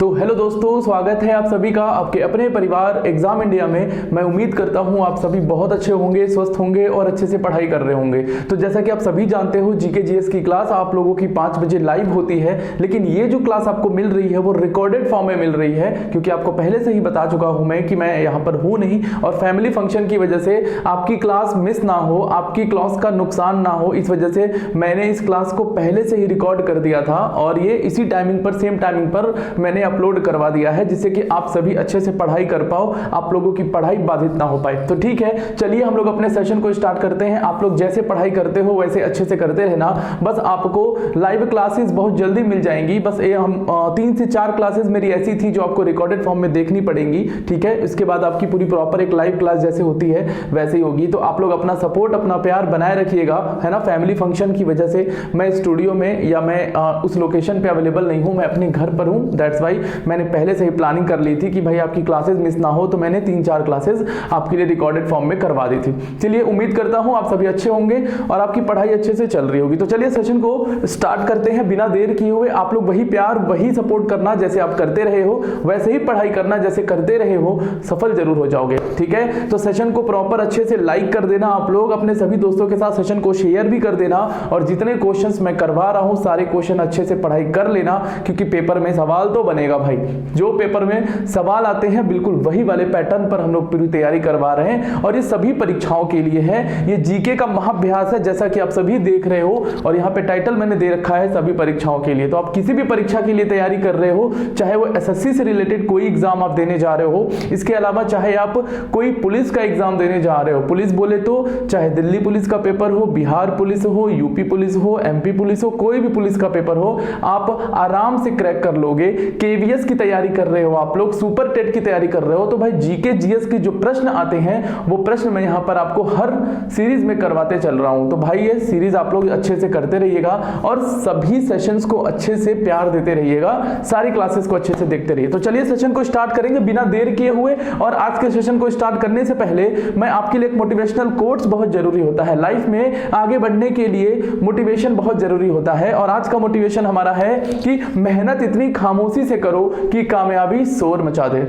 तो हेलो दोस्तों, स्वागत है आप सभी का आपके अपने परिवार एग्जाम इंडिया में। मैं उम्मीद करता हूं आप सभी बहुत अच्छे होंगे, स्वस्थ होंगे और अच्छे से पढ़ाई कर रहे होंगे। तो जैसा कि आप सभी जानते हो, जीके जीएस की क्लास आप लोगों की 5 बजे लाइव होती है, लेकिन ये जो क्लास आपको मिल रही है वो रिकॉर्डेड फॉर्म में मिल रही है, क्योंकि आपको पहले से ही बता चुका हूं मैं कि मैं यहाँ पर हूँ नहीं, और फैमिली फंक्शन की वजह से आपकी क्लास मिस ना हो, आपकी क्लास का नुकसान ना हो, इस वजह से मैंने इस क्लास को पहले से ही रिकॉर्ड कर दिया था और ये इसी टाइमिंग पर, सेम टाइमिंग पर मैंने अपलोड करवा दिया है, जिससे कि आप सभी अच्छे से पढ़ाई कर पाओ, आप लोगों की पढ़ाई बाधित ना हो पाए। तो ठीक है, चलिए हम लोग अपने सेशन को स्टार्ट करते हैं। आप लोग जैसे पढ़ाई करते हो वैसे अच्छे से करते रहना। बस आपको लाइव क्लासेस बहुत जल्दी मिल जाएंगी। बस ये हम 3 से 4 क्लासेस मेरी ऐसी थी जो आपको रिकॉर्डेड फॉर्म में देखनी पड़ेंगी, ठीक है। इसके बाद आपकी पूरी प्रॉपर एक लाइव क्लास जैसे होती है वैसे ही होगी। तो आप लोग अपना सपोर्ट, अपना प्यार बनाए रखिएगा, है ना। फैमिली फंक्शन की वजह से मैं स्टूडियो में या मैं उस लोकेशन पे अवेलेबल नहीं हूं, मैं अपने घर पर हूं। दैट्स वाई मैंने पहले से ही प्लानिंग कर ली थी कि भाई आपकी क्लासेस मिस ना हो, तो मैंने 3-4 क्लासेस आपके लिए रिकॉर्डेड फॉर्म में करवा दी थी। चलिए, उम्मीद करता हूं आप सभी अच्छे होंगे और आपकी पढ़ाई अच्छे से चल रही होगी। तो चलिए सेशन को स्टार्ट करते हैं बिना देर किए हुए। आप लोग वही प्यार, वही सपोर्ट करना जैसे आप करते रहे हो, वैसे ही पढ़ाई करना जैसे करते रहे हो, सफल जरूर हो जाओगे, ठीक है। तो सेशन को प्रॉपर अच्छे से लाइक कर देना आप लोग, अपने सभी दोस्तों के साथ सेशन को शेयर भी कर देना, और जितने क्वेश्चंस मैं करवा रहा हूं सारे क्वेश्चन अच्छे से पढ़ाई कर लेना, क्योंकि पेपर में सवाल तो बनेगा भाई। जो पेपर में सवाल आते हैं बिल्कुल वही वाले पैटर्न पर हम लोग पूरी तैयारी करवा रहे हैं, और ये सभी परीक्षाओं के लिए है। ये जीके का महाअभ्यास है, जैसा कि आप सभी देख रहे हो, और यहाँ पे टाइटल मैंने दे रखा है सभी परीक्षाओं के लिए। तो आप किसी भी परीक्षा के लिए तैयारी कर रहे हो, चाहे वो एसएससी से रिलेटेड कोई एग्जाम आप देने जा रहे हो, इसके अलावा चाहे आप कोई पुलिस का एग्जाम देने जा रहे हो, पुलिस बोले तो चाहे दिल्ली पुलिस का पेपर हो, बिहार पुलिस हो, यूपी पुलिस हो, एमपी पुलिस हो, कोई भी पुलिस का पेपर हो, आप आराम से क्रैक कर लोगे। केवीएस की तैयारी कर रहे हो आप लोग, सुपर टेट की तैयारी कर रहे हो, तो भाई जीके जीएस के जो प्रश्न आते हैं वो प्रश्न मैं यहाँ पर आपको हर सीरीज में करवाते चल रहा हूँ। तो भाई ये सीरीज आप लोग अच्छे से करते रहिएगा और सभी सेशंस को अच्छे से प्यार देते रहिएगा, सारी क्लासेस को अच्छे से देखते रहिए। तो चलिए सेशन को स्टार्ट करेंगे बिना देर किए हुए। और आज के सेशन को स्टार्ट करने से पहले मैं आपके लिए एक मोटिवेशनल कोट्स बहुत जरूरी होता है। लाइफ में आगे बढ़ने के लिए मोटिवेशन बहुत जरूरी होता है, और आज का मोटिवेशन हमारा है कि मेहनत इतनी खामोशी से करो कि कामयाबी शोर मचा दे।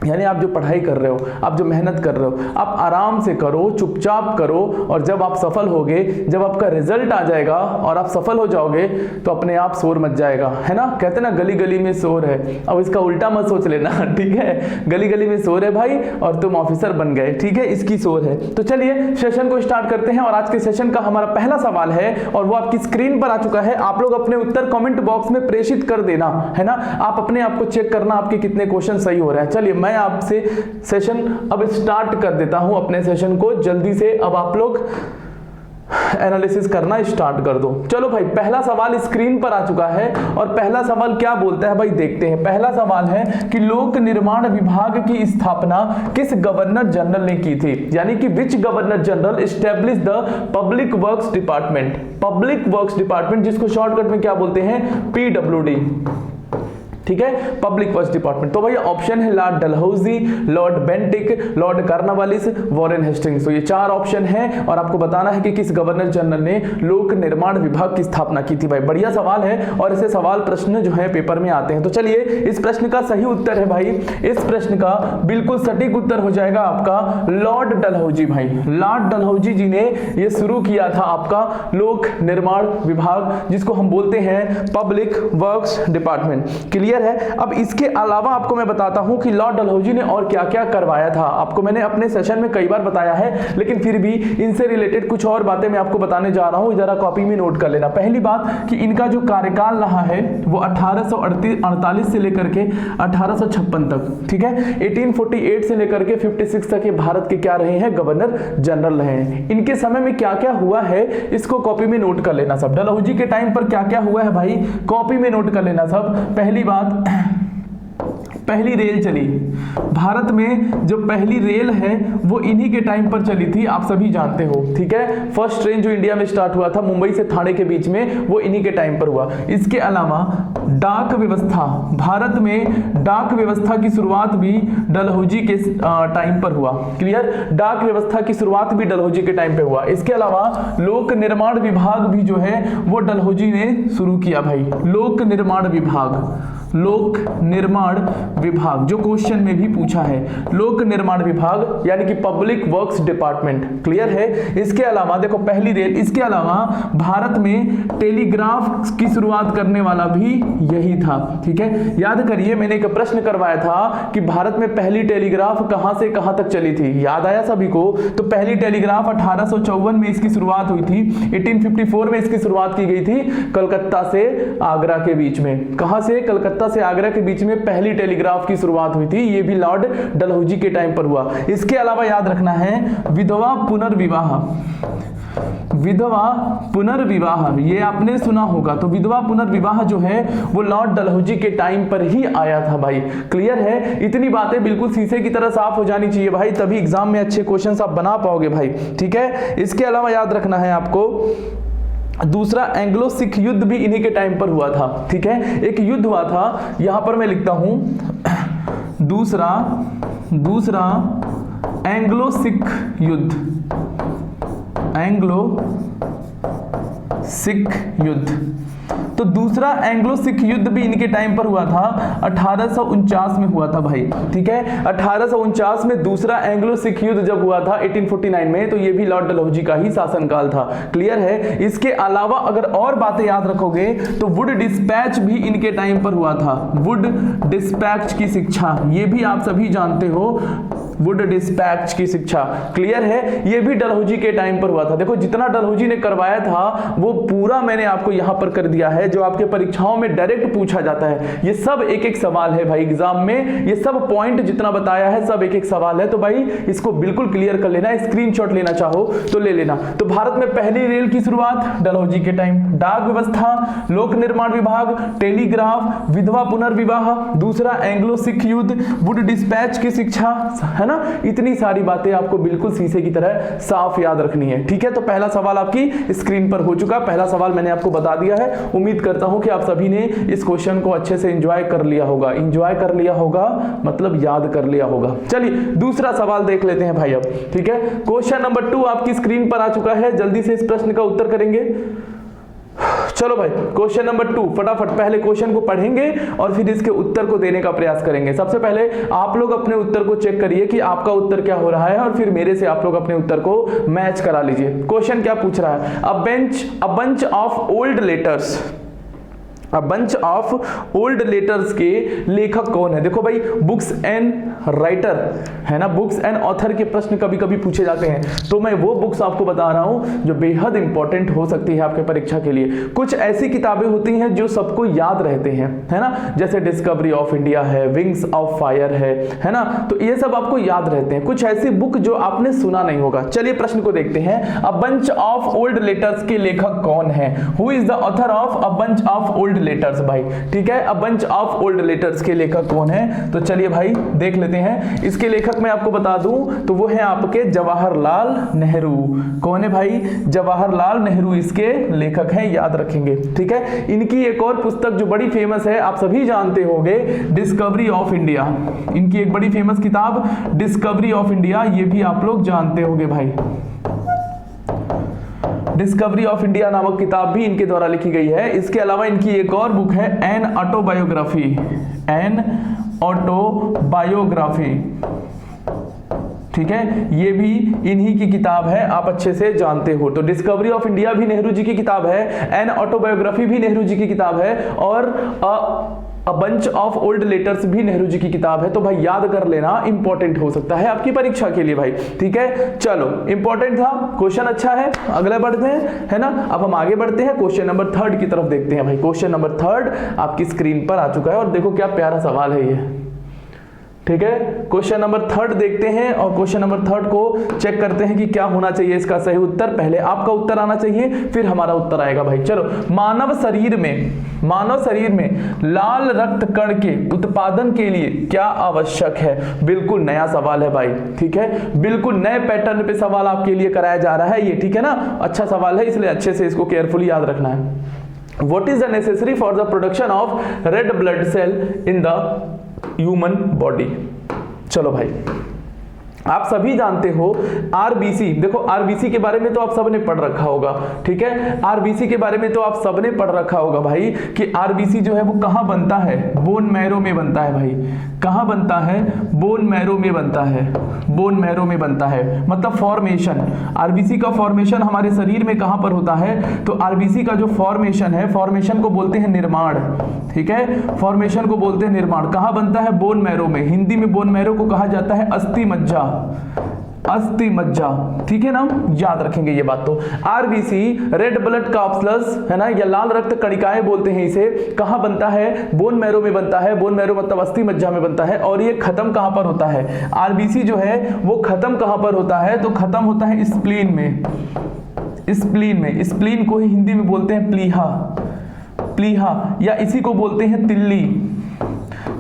यानी आप जो पढ़ाई कर रहे हो, आप जो मेहनत कर रहे हो, आप आराम से करो, चुपचाप करो, और जब आप सफल होगे, जब आपका रिजल्ट आ जाएगा और आप सफल हो जाओगे, तो अपने आप शोर मच जाएगा, है ना। कहते ना गली गली में शोर है, अब इसका उल्टा मत सोच लेना, ठीक है। गली गली में शोर है भाई और तुम ऑफिसर बन गए, ठीक है, इसकी शोर है। तो चलिए सेशन को स्टार्ट करते हैं, और आज के सेशन का हमारा पहला सवाल है और वो आपकी स्क्रीन पर आ चुका है। आप लोग अपने उत्तर कमेंट बॉक्स में प्रेषित कर देना, है ना। आप अपने आप को चेक करना आपके कितने क्वेश्चन सही हो रहे हैं। चलिए मैं आपसे सेशन अब स्टार्ट कर देता हूं, अपने सेशन को जल्दी से। अब आप लोग एनालिसिस करना स्टार्ट कर दो। चलो भाई, पहला सवाल स्क्रीन पर आ चुका है, और पहला सवाल क्या बोलता है भाई, देखते हैं। पहला सवाल है कि लोक निर्माण विभाग की स्थापना किस गवर्नर जनरल ने की थी, यानी कि which governor general establish the public works department. Public works department, जिसको शॉर्टकट में क्या बोलते हैं, पीडब्ल्यूडी, ठीक है, पब्लिक वर्क्स डिपार्टमेंट। तो भाई ऑप्शन है Lord Dalhousie, Lord Bentinck, Lord Cornwallis, Warren Hastings. तो ये 4 ऑप्शन है, और आपको बताना है कि किस गवर्नर जनरल ने लोक निर्माण विभाग की स्थापना की थी। भाई बढ़िया सवाल है, और ऐसे सवाल प्रश्न जो है पेपर में आते हैं। तो चलिए, इस प्रश्न का सही उत्तर है भाई, इस प्रश्न का बिल्कुल सटीक उत्तर हो जाएगा आपका लॉर्ड डलहौजी। भाई लॉर्ड डलहौजी जी ने ये शुरू किया था आपका लोक निर्माण विभाग, जिसको हम बोलते हैं पब्लिक वर्क्स डिपार्टमेंट। क्लियर है। अब इसके अलावा आपको मैं बताता हूं कि लॉर्ड डलहौजी ने और क्या क्या करवाया था। आपको मैंने अपने सेशन में कई बार बताया है, लेकिन फिर भी इनसे रिलेटेड कुछ और बातें मैं आपको बताने जा रहा हूं, जरा कॉपी में नोट कर लेना। पहली बात कि इनका जो कार्यकाल रहा है वो 1848 से लेकर के 1856 तक, ठीक है। 1848 से लेकर के 56 तक ये भारत के क्या रहे हैं, गवर्नर जनरल रहे हैं। इनके समय में क्या क्या हुआ है इसको कॉपी में नोट कर लेना सब। डलहौजी के टाइम पर क्या क्या हुआ है भाई, कॉपी में नोट कर लेना सब। पहली बात, पहली रेल चली? भारत में जो पहली रेल है वो इन्हीं के टाइम पर चली थी, आप सभी जानते हो, ठीक है। फर्स्ट ट्रेन जो इंडिया में स्टार्ट हुआ था मुंबई से ठाणे के बीच में, वो इन्हीं के टाइम पर हुआ। इसके अलावा डाक व्यवस्था, भारत में डाक व्यवस्था की शुरुआत भी डलहौजी के टाइम पर हुआ। क्लियर? डाक व्यवस्था की शुरुआत भी डलहौजी के टाइम पे हुआ। इसके अलावा लोक निर्माण विभाग भी जो है वो डलहौजी ने शुरू किया भाई। लोक निर्माण विभाग, लोक निर्माण विभाग जो क्वेश्चन में भी पूछा है, लोक निर्माण विभाग यानी कि पब्लिक वर्क्स डिपार्टमेंट। क्लियर है? इसके अलावा देखो पहली रेल, इसके अलावा भारत में टेलीग्राफ की शुरुआत करने वाला भी यही था, ठीक है। याद करिए मैंने एक प्रश्न करवाया था कि भारत में पहली टेलीग्राफ कहां से कहां तक चली थी, याद आया सभी को? तो पहली टेलीग्राफ 1854 में इसकी शुरुआत हुई थी। 1854 में इसकी शुरुआत की गई थी कलकत्ता से आगरा के बीच में। कहां से? कलकत्ता से आगरा के बीच में पहली टेलीग्राफ की शुरुआत हुई थी। ये भी लॉर्ड डलहौजी के टाइम पर हुआ। इसके अलावा याद रखना है विधवा पुनर्विवाह, विधवा पुनर्विवाह ये आपने सुना होगा। तो विधवा पुनर्विवाह जो है वो लॉर्ड डलहौजी के टाइम पर ही आया था भाई। क्लियर है? इतनी बातें बिल्कुल शीशे की तरह साफ हो जानी चाहिए भाई, तभी एग्जाम में अच्छे क्वेश्चंस आप बना पाओगे भाई, ठीक है। इसके अलावा याद रखना है आपको दूसरा एंग्लो सिख युद्ध भी इन्हीं के टाइम पर हुआ था, ठीक है। एक युद्ध हुआ था, यहां पर मैं लिखता हूं दूसरा एंग्लो सिख युद्ध, एंग्लो सिख युद्ध। तो दूसरा एंग्लो सिख युद्ध भी इनके टाइम पर हुआ था, 1849 में हुआ था भाई, ठीक है। 1849 में दूसरा एंग्लो सिख युद्ध जब हुआ था 1849 में, तो ये भी लॉर्ड डलहौजी का ही शासनकाल था। क्लियर है? इसके अलावा अगर और बातें याद रखोगे तो वुड डिस्पैच भी इनके टाइम पर हुआ था। वुड डिस्पैच की शिक्षा, ये भी आप सभी जानते हो, वुड डिस्पैच की शिक्षा। क्लियर है? ये भी डलहौजी के टाइम पर हुआ था। देखो जितना डलहौजी ने करवाया था वो पूरा मैंने आपको यहां पर कर दिया है, जो आपके परीक्षाओं में डायरेक्ट पूछा जाता है। ये सब एक एक सवाल है भाई एग्जाम में, ये सब पॉइंट जितना बताया है सब एक एक सवाल है। तो भाई इसको बिल्कुल क्लियर कर लेना, स्क्रीनशॉट लेना चाहो तो ले लेना। तो भारत में पहली रेल की शुरुआत डलहौजी के टाइम, डाक व्यवस्था, लोक निर्माण विभाग, टेलीग्राफ, विधवा पुनर्विवाह, दूसरा एंग्लो सिख युद्ध, वुड डिस्पैच की शिक्षा, है ना। इतनी सारी बातें आपको बिल्कुल शीशे की तरह साफ याद रखनी है, ठीक है। तो पहला सवाल आपकी स्क्रीन पर हो चुका, पहला सवाल मैंने आपको बता दिया है। उम्मीद करता हूं कि आप सभी ने इस क्वेश्चन को अच्छे से एंजॉय कर लिया होगा। एंजॉय कर लिया होगा मतलब याद कर लिया होगा। चलिए दूसरा सवाल देख लेते हैं भाई अब, ठीक है। क्वेश्चन नंबर 2 आपकी स्क्रीन पर आ चुका है, जल्दी से इस प्रश्न का उत्तर करेंगे। चलो भाई क्वेश्चन नंबर 2 फटाफट पहले क्वेश्चन को पढ़ेंगे और फिर इसके उत्तर को देने का प्रयास करेंगे। सबसे पहले आप लोग अपने उत्तर को चेक करिए कि आपका उत्तर क्या हो रहा है और फिर मेरे से आप लोग अपने उत्तर को मैच करा लीजिए। क्वेश्चन क्या पूछ रहा है? A bunch of old letters, a bunch of old letters के लेखक कौन है? देखो भाई बुक्स एंड राइटर है ना, बुक्स एंड ऑथर के प्रश्न कभी कभी पूछे जाते हैं, तो मैं वो बुक्स आपको बता रहा हूं जो बेहद इंपॉर्टेंट हो सकती है आपके परीक्षा के लिए। कुछ ऐसी किताबें होती हैं जो सबको याद रहते हैं, है ना, जैसे डिस्कवरी ऑफ इंडिया है, विंग्स ऑफ फायर है ना, तो ये सब आपको याद रहते हैं। कुछ ऐसी बुक जो आपने सुना नहीं होगा। चलिए प्रश्न को देखते हैं। A bunch of old letters के लेखक कौन है? Who is the author of a bunch of old letters भाई, ठीक है। A bunch of old letters के लेखक कौन है? तो चलिए भाई देख लेते हैं। इसके लेखक मैं आपको बता दूं तो वो है आपके जवाहरलाल नेहरू। कौन है भाई? जवाहरलाल नेहरू इसके लेखक हैं, याद रखेंगे, ठीक है। इनकी एक और पुस्तक जो बड़ी फेमस है, आप सभी जानते होंगे, डिस्कवरी ऑफ इंडिया। इनकी एक बड़ी फेमस किताब डिस्कवरी ऑफ इंडिया, ये भी आप लोग जानते होंगे भाई। डिस्कवरी ऑफ इंडिया नामक किताब भी इनके द्वारा लिखी गई है। इसके अलावा इनकी एक और बुक है एन ऑटोबायोग्राफी, एन ऑटोबायोग्राफी, ठीक है, ये भी इन्हीं की किताब है, आप अच्छे से जानते हो। तो डिस्कवरी ऑफ इंडिया भी नेहरू जी की किताब है, एन ऑटोबायोग्राफी भी नेहरू जी की किताब है, और a bunch of old letters भी नेहरू जी की किताब है। तो भाई याद कर लेना, इंपॉर्टेंट हो सकता है आपकी परीक्षा के लिए भाई, ठीक है। चलो इंपॉर्टेंट था, क्वेश्चन अच्छा है, अगला बढ़ते हैं, है ना। अब हम आगे बढ़ते हैं, क्वेश्चन नंबर 3 की तरफ देखते हैं भाई। क्वेश्चन नंबर 3 आपकी स्क्रीन पर आ चुका है और देखो क्या प्यारा सवाल है ये। ठीक है, क्वेश्चन नंबर 3 देखते हैं और क्वेश्चन नंबर 3 को चेक करते हैं कि क्या होना चाहिए इसका सही उत्तर। पहले आपका उत्तर आना चाहिए, फिर हमारा उत्तर आएगा भाई। चलो, मानव शरीर में लाल रक्त कण के उत्पादन के लिए क्या आवश्यक है? बिल्कुल नया सवाल है भाई, ठीक है, बिल्कुल नए पैटर्न पे सवाल आपके लिए कराया जा रहा है ये, ठीक है ना। अच्छा सवाल है, इसलिए अच्छे से इसको केयरफुली याद रखना है। What is the necessary for the production of red blood cell in the human body? चलो भाई, आप सभी जानते हो आरबीसी, देखो आरबीसी के बारे में तो आप सबने पढ़ रखा होगा, ठीक है, आरबीसी के बारे में तो आप सबने पढ़ रखा होगा भाई कि आरबीसी जो है वो कहाँ बनता है? बोन मैरो में बनता है भाई। कहाँ बनता है? बोन मैरो में बनता है, बोन मैरो में बनता है। मतलब फॉर्मेशन, आरबीसी का फॉर्मेशन हमारे शरीर में कहाँ पर होता है? तो आरबीसी का जो फॉर्मेशन है, फॉर्मेशन को बोलते हैं निर्माण, ठीक है, फॉर्मेशन को बोलते हैं निर्माण। कहाँ बनता है? बोन मैरो में। हिंदी में बोन मैरो को कहा जाता है अस्थि मज्जा, अस्थि मज्जा, ठीक है ना, याद रखेंगे ये बात। तो आरबीसी रेड ब्लड कॉर्पस्लस है ना, या लाल रक्त कणिकाएं बोलते हैं इसे। कहां बनता है? बोन मैरो में बनता है। बोन मैरो मतलब अस्थि मज्जा में बनता है। और ये खत्म कहां पर होता है? आरबीसी जो है वो खत्म कहां पर होता है? तो खत्म होता है स्प्लीन में, स्प्लीन में। स्प्लीन को ही हिंदी में बोलते हैं प्लीहा, प्लीहा, या इसी को बोलते हैं तिल्ली,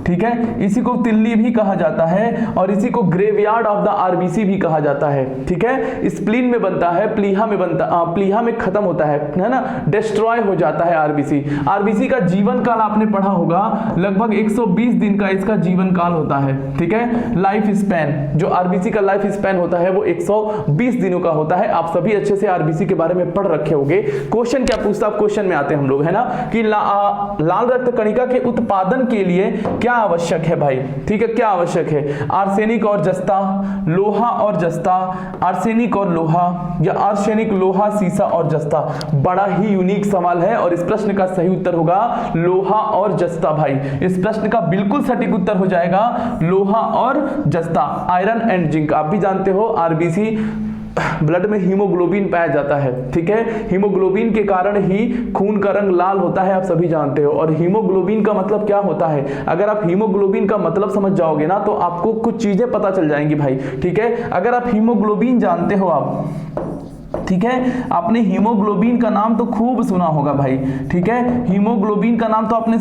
ठीक है, इसी को तिल्ली भी कहा जाता है और इसी को ग्रेवयार्ड ऑफ द आरबीसी भी कहा जाता है, ठीक है। स्प्लीन में बनता है, प्लीहा में बनता, प्लीहा में खत्म होता है ना, डिस्ट्रॉय हो जाता है आरबीसी। आरबीसी का जीवन काल आपने पढ़ा होगा, लगभग 120 दिन का इसका जीवन काल होता है, ठीक है। लाइफ स्पैन, जो आरबीसी का लाइफ स्पैन होता है वो 120 दिनों का होता है। आप सभी अच्छे से आरबीसी के बारे में पढ़ रखे होंगे। क्वेश्चन क्या पूछता है? क्वेश्चन में आते हैं हम लोग, है ना, कि लाल रक्त कणिका के उत्पादन के लिए क्या आवश्यक है भाई, ठीक है, क्या आवश्यक है? आर्सेनिक और जस्ता, लोहा और जस्ता, आर्सेनिक और लोहा, या आर्सेनिक, लोहा, सीसा और जस्ता। बड़ा ही यूनिक सवाल है और इस प्रश्न का सही उत्तर होगा लोहा और जस्ता भाई। इस प्रश्न का बिल्कुल सटीक उत्तर हो जाएगा लोहा और जस्ता। आयरन एंड जिंक, आप भी जानते हो आरबीसी ब्लड में हीमोग्लोबिन पाया जाता है, ठीक है, हीमोग्लोबिन के कारण ही खून का रंग लाल होता है, आप सभी जानते हो। और हीमोग्लोबिन का मतलब क्या होता है? अगर आप हीमोग्लोबिन का मतलब समझ जाओगे ना तो आपको कुछ चीजें पता चल जाएंगी भाई, ठीक है। अगर आप हीमोग्लोबिन जानते हो आप, ठीक है, आपने हीमोग्लोबिन का नाम तो खूब सुना होगा भाई, ठीक है, हीमोग्लोबिन का नाम तो आपने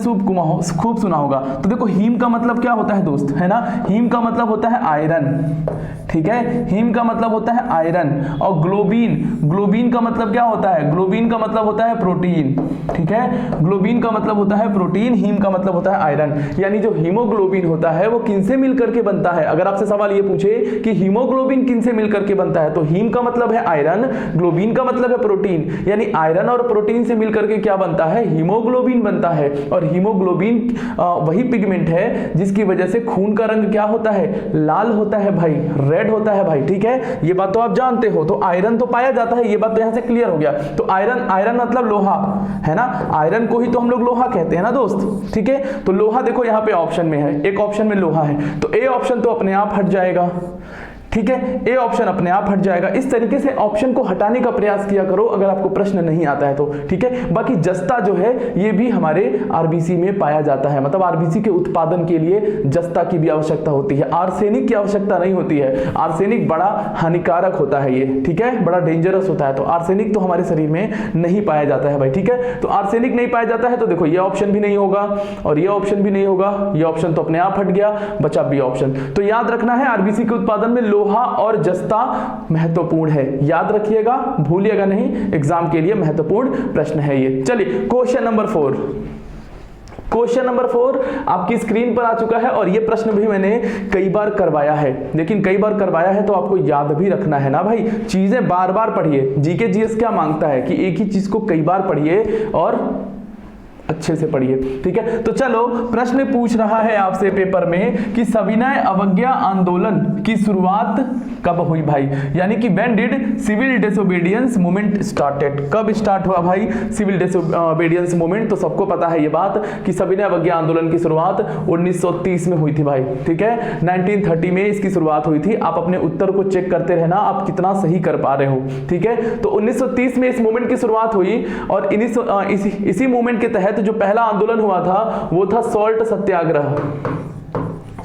खूब सुना होगा। तो देखो हीम का मतलब क्या होता है दोस्त, है ना, हीम का मतलब होता है आयरन, ठीक है, हीम का मतलब होता है आयरन। और ग्लोबिन, ग्लोबिन का मतलब क्या होता है? ग्लोबिन का मतलब होता है प्रोटीन, ठीक है, ग्लोबिन का मतलब होता है प्रोटीन, हीम का मतलब होता है आयरन। यानी जो हीमोग्लोबिन होता है वो किनसे मिलकर के बनता है? अगर आपसे सवाल ये पूछे कि हीमोग्लोबिन किनसे मिलकर के बनता है, तो हीम का मतलब है आयरन, ग्लोबिन का मतलब है प्रोटीन, यानी आयरन और प्रोटीन से मिलकर के क्या बनता है? हीमोग्लोबिन बनता है। और हीमोग्लोबिन वही पिगमेंट है जिसकी वजह से खून का रंग क्या होता है? लाल होता है भाई, रेड होता है भाई, ठीक है, ये बात तो आप जानते हो। तो आयरन तो पाया जाता है, ये बात तो यहां से क्लियर हो गया। तो आयरन, आयरन मतलब लोहा, है ना, आयरन को ही तो हम लोग लोहा कहते हैं ना दोस्त, ठीक है। तो लोहा देखो यहाँ पे ऑप्शन में है, एक ऑप्शन में लोहा है, तो ए ऑप्शन तो अपने आप हट जाएगा, ठीक है, ए ऑप्शन अपने आप हट जाएगा। इस तरीके से ऑप्शन को हटाने का प्रयास किया करो अगर आपको प्रश्न नहीं आता है तो, ठीक है। बाकी जस्ता जो है ये भी हमारे आरबीसी में पाया जाता है, मतलब आरबीसी के उत्पादन के लिए जस्ता की भी आवश्यकता होती है, आर्सेनिक की आवश्यकता नहीं होती है। आर्सेनिक बड़ा हानिकारक होता है ये, ठीक है, बड़ा डेंजरस होता है। तो आर्सेनिक तो हमारे शरीर में नहीं पाया जाता है भाई, ठीक है। तो आर्सेनिक नहीं पाया जाता है तो देखो ये ऑप्शन भी नहीं होगा और ये ऑप्शन भी नहीं होगा, ये ऑप्शन तो अपने आप हट गया, बचा बी ऑप्शन। तो याद रखना है आरबीसी के उत्पादन में लोहा और जस्ता महत्वपूर्ण है, याद रखिएगा, भूलिएगा नहीं, एग्जाम के लिए महत्वपूर्ण प्रश्न है ये। चलिए क्वेश्चन नंबर 4, क्वेश्चन नंबर 4 आपकी स्क्रीन पर आ चुका है और ये प्रश्न भी मैंने कई बार करवाया है, लेकिन कई बार करवाया है तो आपको याद भी रखना है ना भाई, चीजें बार बार पढ़िए। जीके जीएस क्या मांगता है कि एक ही चीज को कई बार पढ़िए और अच्छे से पढ़िए, ठीक है। तो चलो प्रश्न पूछ रहा है आपसे पेपर में कि सविनय अवज्ञा आंदोलन की शुरुआत कब हुई भाई, यानी कि when did civil disobedience movement started, कब स्टार्ट हुआ भाई सिविल डिसोबीडियंस मूवमेंट। तो सबको पता है ये बात कि सविनय अवज्ञा आंदोलन की शुरुआत 1930 में हुई थी भाई, ठीक है, 1930 में इसकी शुरुआत हुई थी। आप अपने उत्तर को चेक करते रहना आप कितना सही कर पा रहे हो, ठीक है। तो 1930 में इस मूवमेंट की शुरुआत हुई और इसी मूवमेंट के तहत जो पहला आंदोलन हुआ था वो था सॉल्ट सत्याग्रह,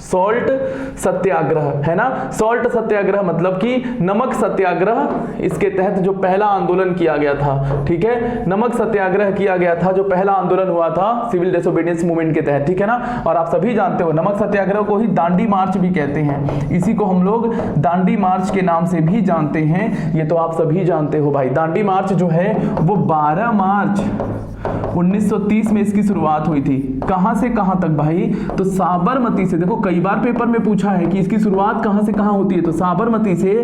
सॉल्ट सत्याग्रह, है ना। सॉल्ट सत्याग्रह मतलब कि नमक सत्याग्रह, इसके तहत जो पहला आंदोलन किया गया था, ठीक है, नमक सत्याग्रह किया गया था, जो पहला आंदोलन हुआ था सिविल डिसोबीडियंस मूवमेंट के तहत, ठीक है ना। और आप सभी जानते हो नमक सत्याग्रह को ही दांडी मार्च भी कहते हैं, इसी को हम लोग दांडी मार्च के नाम से भी जानते हैं, ये तो आप सभी जानते हो भाई। दांडी मार्च जो है वो 12 मार्च 1930 में इसकी शुरुआत हुई थी। कहां से कहां तक भाई, तो साबरमती से, देखो कई बार पेपर में पूछा है कि इसकी शुरुआत कहां से कहां होती है, तो साबरमती से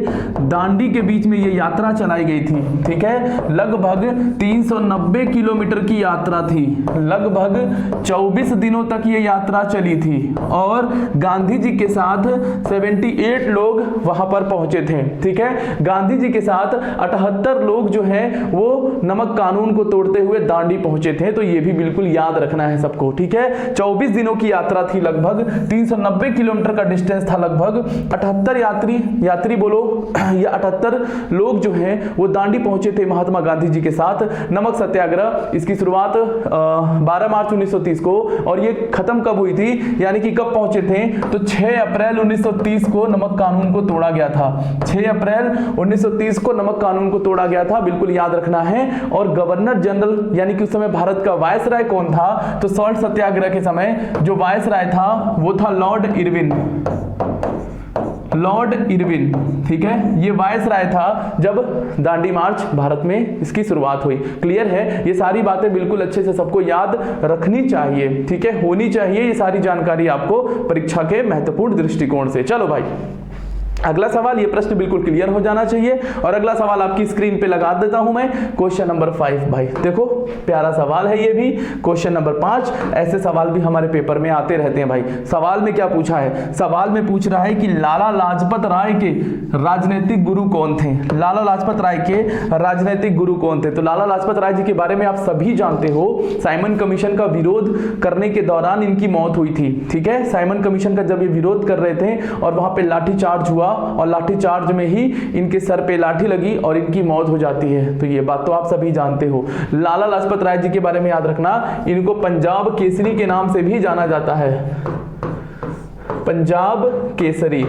दांडी के बीच में ये यात्रा चलाई गई थी, ठीक है। लगभग 390 किलोमीटर की यात्रा थी, लगभग 24 दिनों तक ये यात्रा चली थी, और गांधी जी के साथ 78 लोग वहां पर पहुंचे थे, ठीक है। गांधी जी के साथ 78 लोग जो है वो नमक कानून को तोड़ते हुए दांडी पहुंचे थे, तो ये भी बिल्कुल याद रखना है सबको, ठीक है। 24 दिनों की यात्रा थी, लगभग 390 किलोमीटर का डिस्टेंस था, लगभग 78 यात्री बोलो या 78 लोग जो हैं वो दांडी पहुंचे थे महात्मा गांधी जी के साथ। नमक सत्याग्रह, इसकी शुरुआत 12 मार्च 1930 को, और ये खत्म कब हुई थी, यानी कि कब पहुंचे थे, तो 6 अप्रैल 1930 को नमक कानून को तोड़ा गया था। 6 अप्रैल 1930 को नमक कानून को तोड़ा गया था, बिल्कुल याद रखना है। और गवर्नर जनरल यानी कि उस समय भारत का वायसराय कौन था, तो सॉल्ट सत्याग्रह के समय जो वायसराय था वो था लॉर्ड इरविन, ठीक है। ये वायसराय था जब दांडी मार्च भारत में इसकी शुरुआत हुई। क्लियर है, ये सारी बातें बिल्कुल अच्छे से सबको याद रखनी चाहिए, ठीक है, होनी चाहिए ये सारी जानकारी आपको परीक्षा के महत्वपूर्ण दृष्टिकोण से। चलो भाई अगला सवाल, ये प्रश्न बिल्कुल क्लियर हो जाना चाहिए, और अगला सवाल आपकी स्क्रीन पे लगा देता हूं मैं, क्वेश्चन नंबर 5 भाई। देखो प्यारा सवाल है ये भी, क्वेश्चन नंबर 5। ऐसे सवाल भी हमारे पेपर में आते रहते हैं भाई। सवाल में क्या पूछा है, सवाल में पूछ रहा है कि लाला लाजपत राय के राजनीतिक गुरु कौन थे। लाला लाजपत राय के राजनीतिक गुरु कौन थे, तो लाला लाजपत राय जी के बारे में आप सभी जानते हो, साइमन कमीशन का विरोध करने के दौरान इनकी मौत हुई थी, ठीक है। साइमन कमीशन का जब ये विरोध कर रहे थे और वहां पे लाठीचार्ज हुआ, और लाठीचार्ज में ही इनके सर पे लाठी लगी और इनकी मौत हो जाती है, तो ये बात तो आप सभी जानते हो। लाला लाजपत राय जी के बारे में याद रखना, इनको पंजाब केसरी के नाम से भी जाना जाता है, पंजाब केसरी।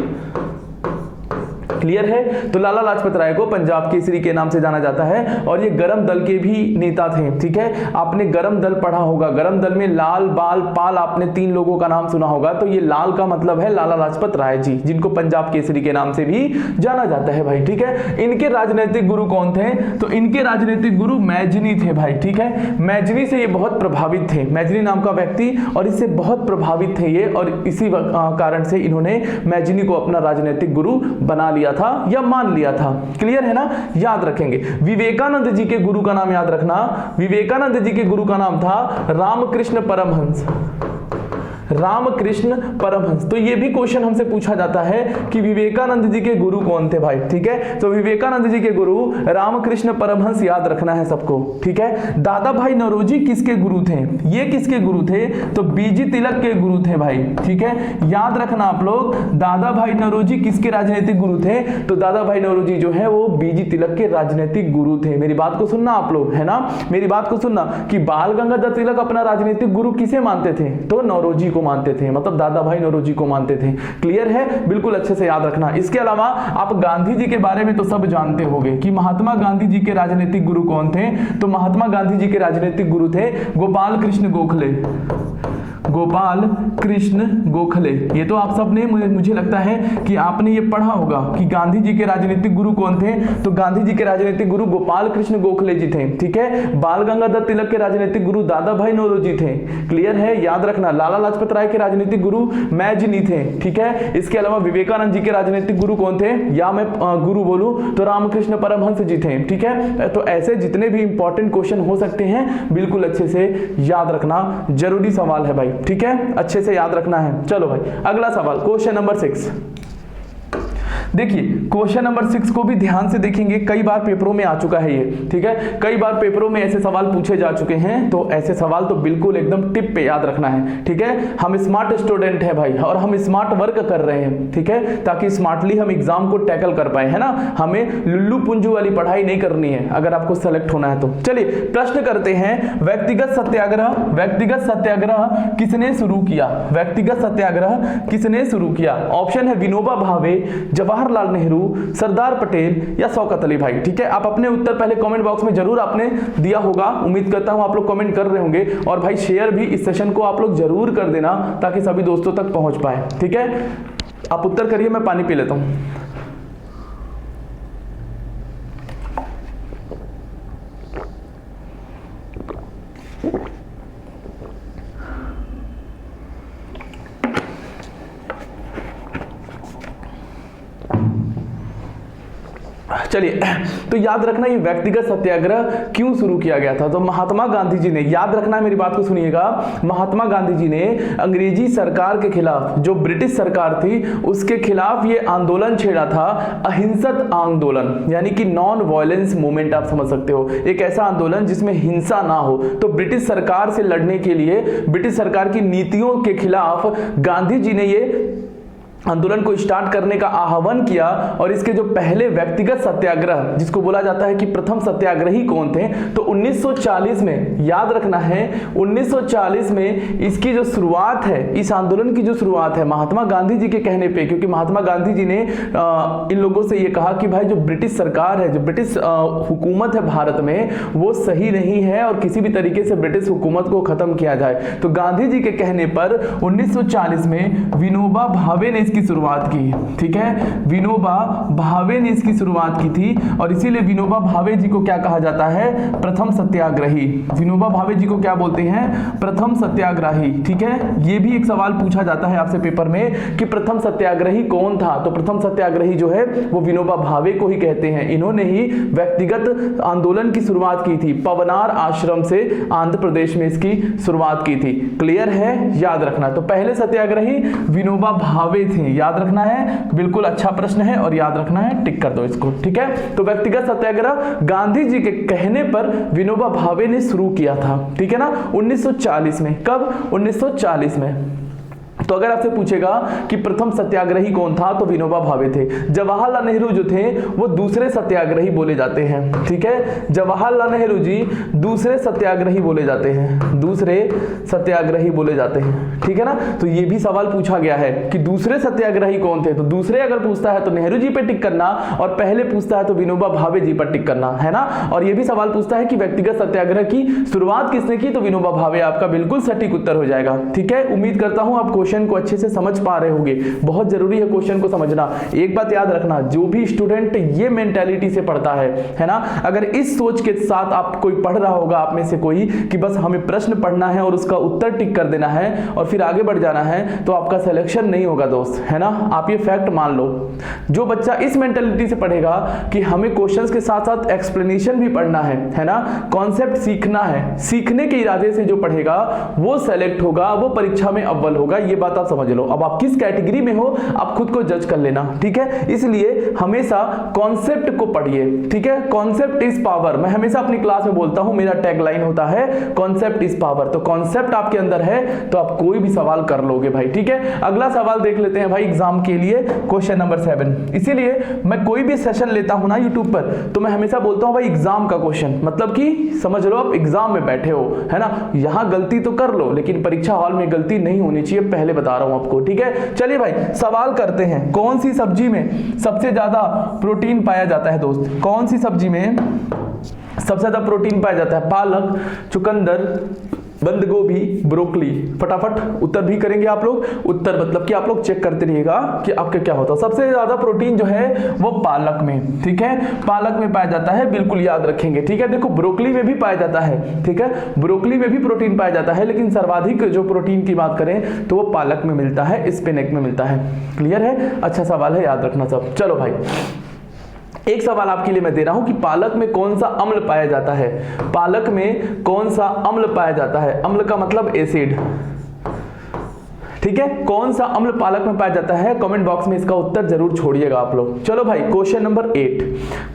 क्लियर है, तो लाला लाजपत राय को पंजाब केसरी के नाम से जाना जाता है, और ये गरम दल के भी नेता थे, ठीक है। आपने गरम दल पढ़ा होगा, गरम दल में लाल, बाल, पाल, आपने 3 लोगों का नाम सुना होगा, तो ये लाल का मतलब है लाला लाजपत राय जी, जिनको पंजाब केसरी के नाम से भी जाना जाता है भाई, ठीक है। इनके राजनीतिक गुरु कौन थे, तो इनके राजनीतिक गुरु मैजनी थे भाई, ठीक है। मैजनी से ये बहुत प्रभावित थे, मैजनी नाम का व्यक्ति, और इससे बहुत प्रभावित थे ये, और इसी कारण से इन्होंने मैजनी को अपना राजनीतिक गुरु बना लिया था या मान लिया था। क्लियर है ना, याद रखेंगे। विवेकानंद जी के गुरु का नाम याद रखना, विवेकानंद जी के गुरु का नाम था रामकृष्ण परमहंस, रामकृष्ण परमहंस। तो ये भी क्वेश्चन हमसे पूछा जाता है कि विवेकानंद जी के गुरु कौन थे भाई, ठीक है। तो विवेकानंद जी के गुरु रामकृष्ण परमहंस, याद रखना है सबको, ठीक है। दादा भाई नौरोजी किसके गुरु थे, ये किसके गुरु थे, तो बीजी तिलक के गुरु थे भाई, ठीक है। याद रखना आप लोग, दादा भाई नौरोजी किसके राजनीतिक गुरु थे, तो दादा भाई नौरोजी जो है वो बीजी तिलक के राजनीतिक गुरु थे। मेरी बात को सुनना आप लोग, है ना, मेरी बात को सुनना कि बाल गंगाधर तिलक अपना राजनीतिक गुरु किसे मानते थे, तो नौरोजी को मानते थे, मतलब दादा भाई नौरोजी को मानते थे। क्लियर है, बिल्कुल अच्छे से याद रखना। इसके अलावा आप गांधी जी के बारे में तो सब जानते होंगे कि महात्मा गांधी जी के राजनीतिक गुरु कौन थे, तो महात्मा गांधी जी के राजनीतिक गुरु थे गोपाल कृष्ण गोखले, गोपाल कृष्ण गोखले। ये तो आप सब ने, मुझे लगता है कि आपने ये पढ़ा होगा कि गांधी जी के राजनीतिक गुरु कौन थे, तो गांधी जी के राजनीतिक गुरु गोपाल कृष्ण गोखले जी थे, ठीक है। बाल गंगाधर तिलक के राजनीतिक गुरु दादा भाई नौरोजी थे। क्लियर है, याद रखना। लाला लाजपत राय के राजनीतिक गुरु मैजनी थे, ठीक है। इसके अलावा विवेकानंद जी के राजनीतिक गुरु कौन थे, या मैं गुरु बोलूं तो रामकृष्ण परमहंस जी थे, ठीक है। तो ऐसे जितने भी इंपॉर्टेंट क्वेश्चन हो सकते हैं बिल्कुल अच्छे से याद रखना, जरूरी सवाल है भाई, ठीक है, अच्छे से याद रखना है। चलो भाई अगला सवाल, क्वेश्चन नंबर 6। देखिए क्वेश्चन नंबर 6 को भी ध्यान से देखेंगे, कई बार पेपरों में आ चुका है ये, ठीक है, कई बार पेपरों में ऐसे सवाल पूछे जा चुके हैं, तो ऐसे सवाल तो बिल्कुल एकदम टिप पे याद रखना है, ठीक है। हम स्मार्ट स्टूडेंट हैं भाई, और हम स्मार्ट वर्क कर रहे हैं, ठीक है, ताकि स्मार्टली हम एग्जाम को टैकल कर पाए, है ना। हमें लुल्लू पुंजू वाली पढ़ाई नहीं करनी है अगर आपको सेलेक्ट होना है तो। चलिए प्रश्न करते हैं, व्यक्तिगत सत्याग्रह किसने शुरू किया? व्यक्तिगत सत्याग्रह किसने शुरू किया? ऑप्शन है विनोबा भावे, जवाहरलाल नेहरू, सरदार पटेल या शौकत अली भाई, ठीक है। आप अपने उत्तर पहले कमेंट बॉक्स में जरूर आपने दिया होगा, उम्मीद करता हूं आप लोग कमेंट कर रहे होंगे, और भाई शेयर भी इस सेशन को आप लोग जरूर कर देना ताकि सभी दोस्तों तक पहुंच पाए, ठीक है। आप उत्तर करिए, मैं पानी पी लेता हूं। चलिए, तो याद रखना ये व्यक्तिगत सत्याग्रह क्यों शुरू किया गया था। तो महात्मा गांधी जी ने, याद रखना है मेरी बात को सुनिएगा, महात्मा गांधी जी ने अंग्रेजी सरकार के खिलाफ, जो ब्रिटिश सरकार थी उसके खिलाफ ये आंदोलन छेड़ा था, अहिंसक आंदोलन, यानी कि नॉन वायलेंस मूवमेंट आप समझ सकते हो, एक ऐसा आंदोलन जिसमें हिंसा ना हो। तो ब्रिटिश सरकार से लड़ने के लिए, ब्रिटिश सरकार की नीतियों के खिलाफ गांधी जी ने ये आंदोलन को स्टार्ट करने का आह्वान किया। और इसके जो पहले व्यक्तिगत सत्याग्रह, जिसको बोला जाता है कि प्रथम सत्याग्रही कौन थे, तो 1940 में, याद रखना है 1940 में इसकी जो शुरुआत है, इस आंदोलन की जो शुरुआत है महात्मा गांधी जी के कहने पे, क्योंकि महात्मा गांधी जी ने इन लोगों से ये कहा कि भाई जो ब्रिटिश सरकार है, जो ब्रिटिश हुकूमत है भारत में, वो सही नहीं है और किसी भी तरीके से ब्रिटिश हुकूमत को खत्म किया जाए। तो गांधी जी के कहने पर 1940 में विनोबा भावे ने की शुरुआत की, ठीक है, विनोबा भावे ने इसकी शुरुआत की थी, और इसीलिए विनोबा भावे जी को क्या कहा जाता है? प्रथम सत्याग्रही। विनोबा भावे जी को क्या बोलते हैं? प्रथम सत्याग्रही, ठीक है। ये भी एक सवाल पूछा जाता है आपसे पेपर में कि प्रथम सत्याग्रही कौन था, तो प्रथम सत्याग्रही जो है वो विनोबा भावे को ही कहते हैं। इन्होंने ही व्यक्तिगत आंदोलन की शुरुआत की थी, पवनार आश्रम से आंध्र प्रदेश में इसकी शुरुआत की थी। क्लियर है, याद रखना। तो पहले सत्याग्रही विनोबा भावे थे, याद रखना है, बिल्कुल अच्छा प्रश्न है और याद रखना है, टिक कर दो इसको, ठीक है। तो व्यक्तिगत सत्याग्रह गांधी जी के कहने पर विनोबा भावे ने शुरू किया था, ठीक है ना, 1940 में। कब? 1940 में। तो अगर आपसे पूछेगा कि प्रथम सत्याग्रही कौन था, तो विनोबा भावे थे। जवाहरलाल नेहरू जो थे वो दूसरे सत्याग्रही बोले जाते हैं, ठीक है। जवाहरलाल नेहरू जी दूसरे सत्याग्रही बोले जाते हैं, दूसरे सत्याग्रही बोले जाते हैं, ठीक है ना। तो ये भी सवाल पूछा गया है कि दूसरे सत्याग्रही कौन थे, तो दूसरे अगर पूछता है तो नेहरू जी पे टिक करना, और पहले पूछता है तो विनोबा भावे जी पर टिक करना, है ना। और ये भी सवाल पूछता है कि व्यक्तिगत सत्याग्रह की शुरुआत किसने की, तो विनोबा भावे आपका बिल्कुल सटीक उत्तर हो जाएगा, ठीक है। उम्मीद करता हूं आप क्वेश्चन को अच्छे से समझ पा रहे होंगे, बहुत जरूरी है क्वेश्चन को समझना। एक बात याद रखना, जो भी स्टूडेंट ये मेंटालिटी से पढ़ता है ना, अगर इस सोच के साथ आप कोई पढ़ रहा होगा आप में से कोई कि बस हमें प्रश्न पढ़ना है और उसका उत्तर टिक कर देना है और फिर आगे बढ़ जाना है, तो आपका सिलेक्शन नहीं होगा दोस्त, है ना। आप ये फैक्ट मान लो। जो बच्चा इस मेंटालिटी से पढ़ेगा कि हमें क्वेश्चंस के साथ साथ एक्सप्लेनेशन भी पढ़ना है ना, कॉन्सेप्ट सीखना है, सीखने के इरादे से जो पढ़ेगा वो सेलेक्ट होगा, वो परीक्षा में अव्वल होगा। ये बात आप समझ लो। अब आप किस कैटेगरी में हो आप खुद को जज कर लेना, ठीक है। इसलिए हमेशा कॉन्सेप्ट को पढ़िए, ठीक है। कॉन्सेप्ट इज पावर, मैं हमेशा अपनी क्लास में बोलता हूं, मेरा टैगलाइन होता है कॉन्सेप्ट इज पावर। तो कॉन्सेप्ट आपके अंदर है तो आप कोई भी सवाल कर लोगे भाई, ठीक है। अगला सवाल देख लेते हैं भाई एग्जाम के लिए, क्वेश्चन नंबर 7। इसीलिए मैं कोई भी सेशन लेता हूं ना यूट्यूब पर, तो मैं हमेशा बोलता हूं भाई एग्जाम का क्वेश्चन, मतलब कि समझ लो आप एग्जाम में बैठे हो, है ना। यहां गलती तो कर लो लेकिन परीक्षा हॉल में गलती नहीं होनी चाहिए, पहले बता रहा हूं आपको, ठीक है। चलिए भाई सवाल करते हैं, कौन सी सब्जी में सबसे ज्यादा प्रोटीन पाया जाता है दोस्त? कौन सी सब्जी में सबसे ज्यादा प्रोटीन पाया जाता है? पालक, चुकंदर, बंद गोभी, ब्रोकली। फटाफट उत्तर भी करेंगे आप लोग, उत्तर मतलब कि आप लोग चेक करते रहिएगा कि आपके क्या होता है। सबसे ज्यादा प्रोटीन जो है वो पालक में, ठीक है, पालक में पाया जाता है, बिल्कुल याद रखेंगे, ठीक है। देखो ब्रोकली में भी पाया जाता है, ठीक है, ब्रोकली में भी प्रोटीन पाया जाता है, लेकिन सर्वाधिक जो प्रोटीन की बात करें तो वो पालक में मिलता है, स्पिनच में मिलता है। क्लियर है, अच्छा सवाल है, याद रखना सब। चलो भाई एक सवाल आपके लिए मैं दे रहा हूं कि पालक में कौन सा अम्ल पाया जाता है? पालक में कौन सा अम्ल पाया जाता है? अम्ल का मतलब एसिड, ठीक है, कौन सा अम्ल पालक में पाया जाता है? कमेंट बॉक्स में इसका उत्तर जरूर छोड़िएगा आप लोग। चलो भाई क्वेश्चन नंबर 8,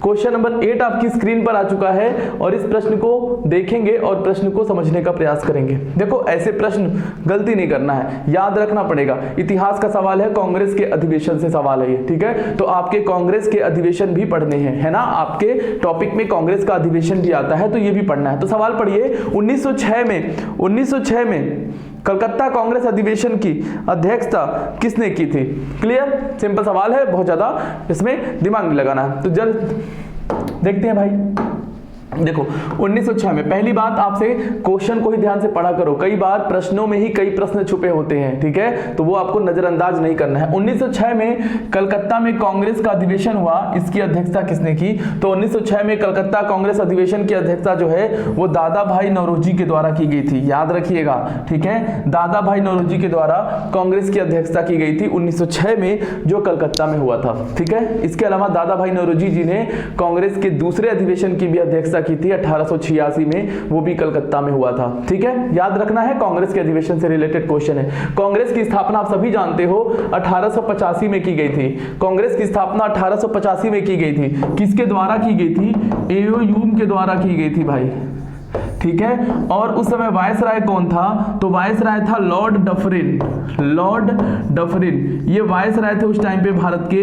क्वेश्चन नंबर 8 आपकी स्क्रीन पर आ चुका है और इस प्रश्न को देखेंगे और प्रश्न को समझने का प्रयास करेंगे। देखो ऐसे प्रश्न गलती नहीं करना है, याद रखना पड़ेगा। इतिहास का सवाल है, कांग्रेस के अधिवेशन से सवाल है ये, ठीक है, तो आपके कांग्रेस के अधिवेशन भी पढ़ने हैं, है ना, आपके टॉपिक में कांग्रेस का अधिवेशन भी आता है तो ये भी पढ़ना है। तो सवाल पढ़िए, 1906 में कलकत्ता कांग्रेस अधिवेशन की अध्यक्षता किसने की थी? क्लियर, सिंपल सवाल है, बहुत ज्यादा इसमें दिमाग नहीं लगाना है। तो जल्द देखते हैं भाई। देखो 1906 में, पहली बात आपसे क्वेश्चन को ही ध्यान से पढ़ा करो, कई बार प्रश्नों में ही कई प्रश्न छुपे होते हैं, ठीक है, तो वो आपको नजरअंदाज नहीं करना है। 1906 में कलकत्ता में कांग्रेस का अधिवेशन हुआ, इसकी अध्यक्षता किसने की? तो 1906 में कलकत्ता कांग्रेस अधिवेशन की अध्यक्षता जो है वो दादा भाई नौरोजी के द्वारा की गई थी, याद रखिएगा, ठीक है, दादा भाई नौरोजी के द्वारा कांग्रेस की अध्यक्षता की गई थी 1906 में, जो कलकत्ता में हुआ था, ठीक है। इसके अलावा दादा भाई नौरोजी जी ने कांग्रेस के दूसरे अधिवेशन की भी अध्यक्षता की थी 1886 में, वो भी कलकत्ता में हुआ था, ठीक है, याद रखना है, कांग्रेस के अधिवेशन से रिलेटेड क्वेश्चन है। कांग्रेस की स्थापना आप सभी जानते हो 1885 में की गई थी। कांग्रेस की स्थापना 1885 में की गई थी, किसके द्वारा की गई थी? एओ ह्यूम के द्वारा की गई थी भाई, ठीक है। और उस समय वायसराय कौन था? तो वायसराय था लॉर्ड डफरिन, लॉर्ड डफरिन, ये वायसराय थे उस टाइम पे भारत के,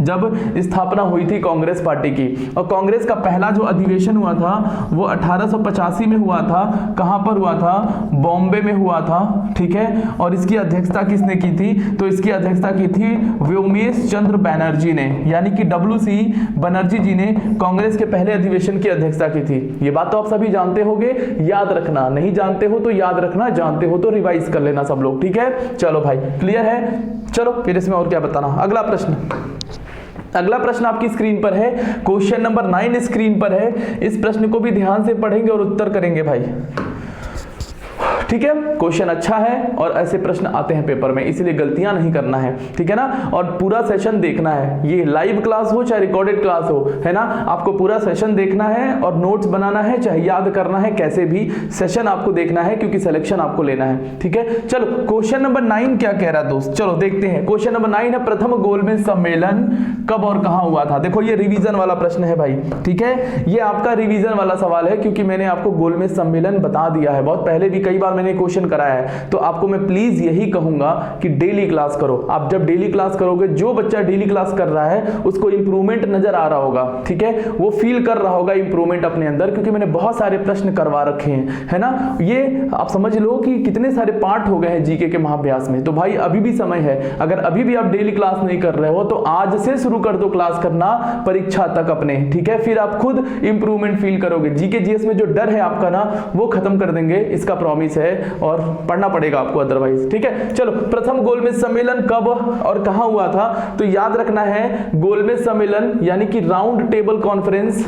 जब स्थापना हुई थी कांग्रेस पार्टी की। और कांग्रेस का पहला जो अधिवेशन हुआ था वो 1885 में हुआ था। कहां पर हुआ था? बॉम्बे में हुआ था, ठीक है। और इसकी अध्यक्षता किसने की थी? तो इसकी अध्यक्षता की थी व्योमेश चंद्र बैनर्जी ने, यानी कि WC बनर्जी जी ने कांग्रेस के पहले अधिवेशन की अध्यक्षता की थी। ये बात तो आप सभी जानते होंगे, याद रखना, नहीं जानते हो तो याद रखना, जानते हो तो रिवाइज कर लेना सब लोग, ठीक है। चलो भाई क्लियर है, चलो फिर इसमें और क्या बताना। अगला प्रश्न, अगला प्रश्न आपकी स्क्रीन पर है, क्वेश्चन नंबर 9 स्क्रीन पर है। इस प्रश्न को भी ध्यान से पढ़ेंगे और उत्तर करेंगे भाई, ठीक है। क्वेश्चन अच्छा है और ऐसे प्रश्न आते हैं पेपर में, इसलिए गलतियां नहीं करना है, ठीक है ना। और पूरा सेशन देखना है, ये लाइव क्लास हो चाहे रिकॉर्डेड क्लास हो, है ना, आपको पूरा सेशन देखना है और नोट्स बनाना है, चाहे याद करना है, कैसे भी सेशन आपको देखना है, क्योंकि सिलेक्शन आपको लेना है, ठीक है। चलो क्वेश्चन नंबर 9 क्या कह रहा है दोस्त, चलो देखते हैं। क्वेश्चन नंबर 9 है, प्रथम गोलमेज सम्मेलन कब और कहां हुआ था? देखो ये रिवीजन वाला प्रश्न है भाई, ठीक है, ये आपका रिवीजन वाला सवाल है, क्योंकि मैंने आपको गोलमेज सम्मेलन बता दिया है बहुत पहले भी, कई बार मैंने क्वेश्चन कराया है। तो आपको मैं प्लीज यही कहूंगा कि डेली क्लास करो। आप जब डेली क्लास करोगे, जो बच्चा डेली क्लास कर रहा है उसको इंप्रूवमेंट नजर आ रहा होगा, ठीक है, वो फील कर रहा होगा इंप्रूवमेंट अपने अंदर, क्योंकि मैंने बहुत सारे प्रश्न करवा रखे हैं, है ना। ये आप समझ लो कि कितने सारे पार्ट हो गए हैं जीके के महाअभ्यास में। तो भाई अभी भी समय है, अगर अभी भी आप डेली क्लास नहीं कर रहे हो तो आज से शुरू कर दो क्लास करना परीक्षा तक अपने, ठीक है, फिर आप खुद इंप्रूवमेंट फील करोगे। जीके जीएस में जो डर है आपका ना, वो खत्म कर देंगे, इसका प्रॉमिस है, और पढ़ना पड़ेगा आपको अदरवाइज, ठीक है। चलो प्रथम गोलमेज सम्मेलन कब और कहां हुआ था? तो याद रखना है, गोलमेज सम्मेलन यानी कि राउंड टेबल कॉन्फ्रेंस,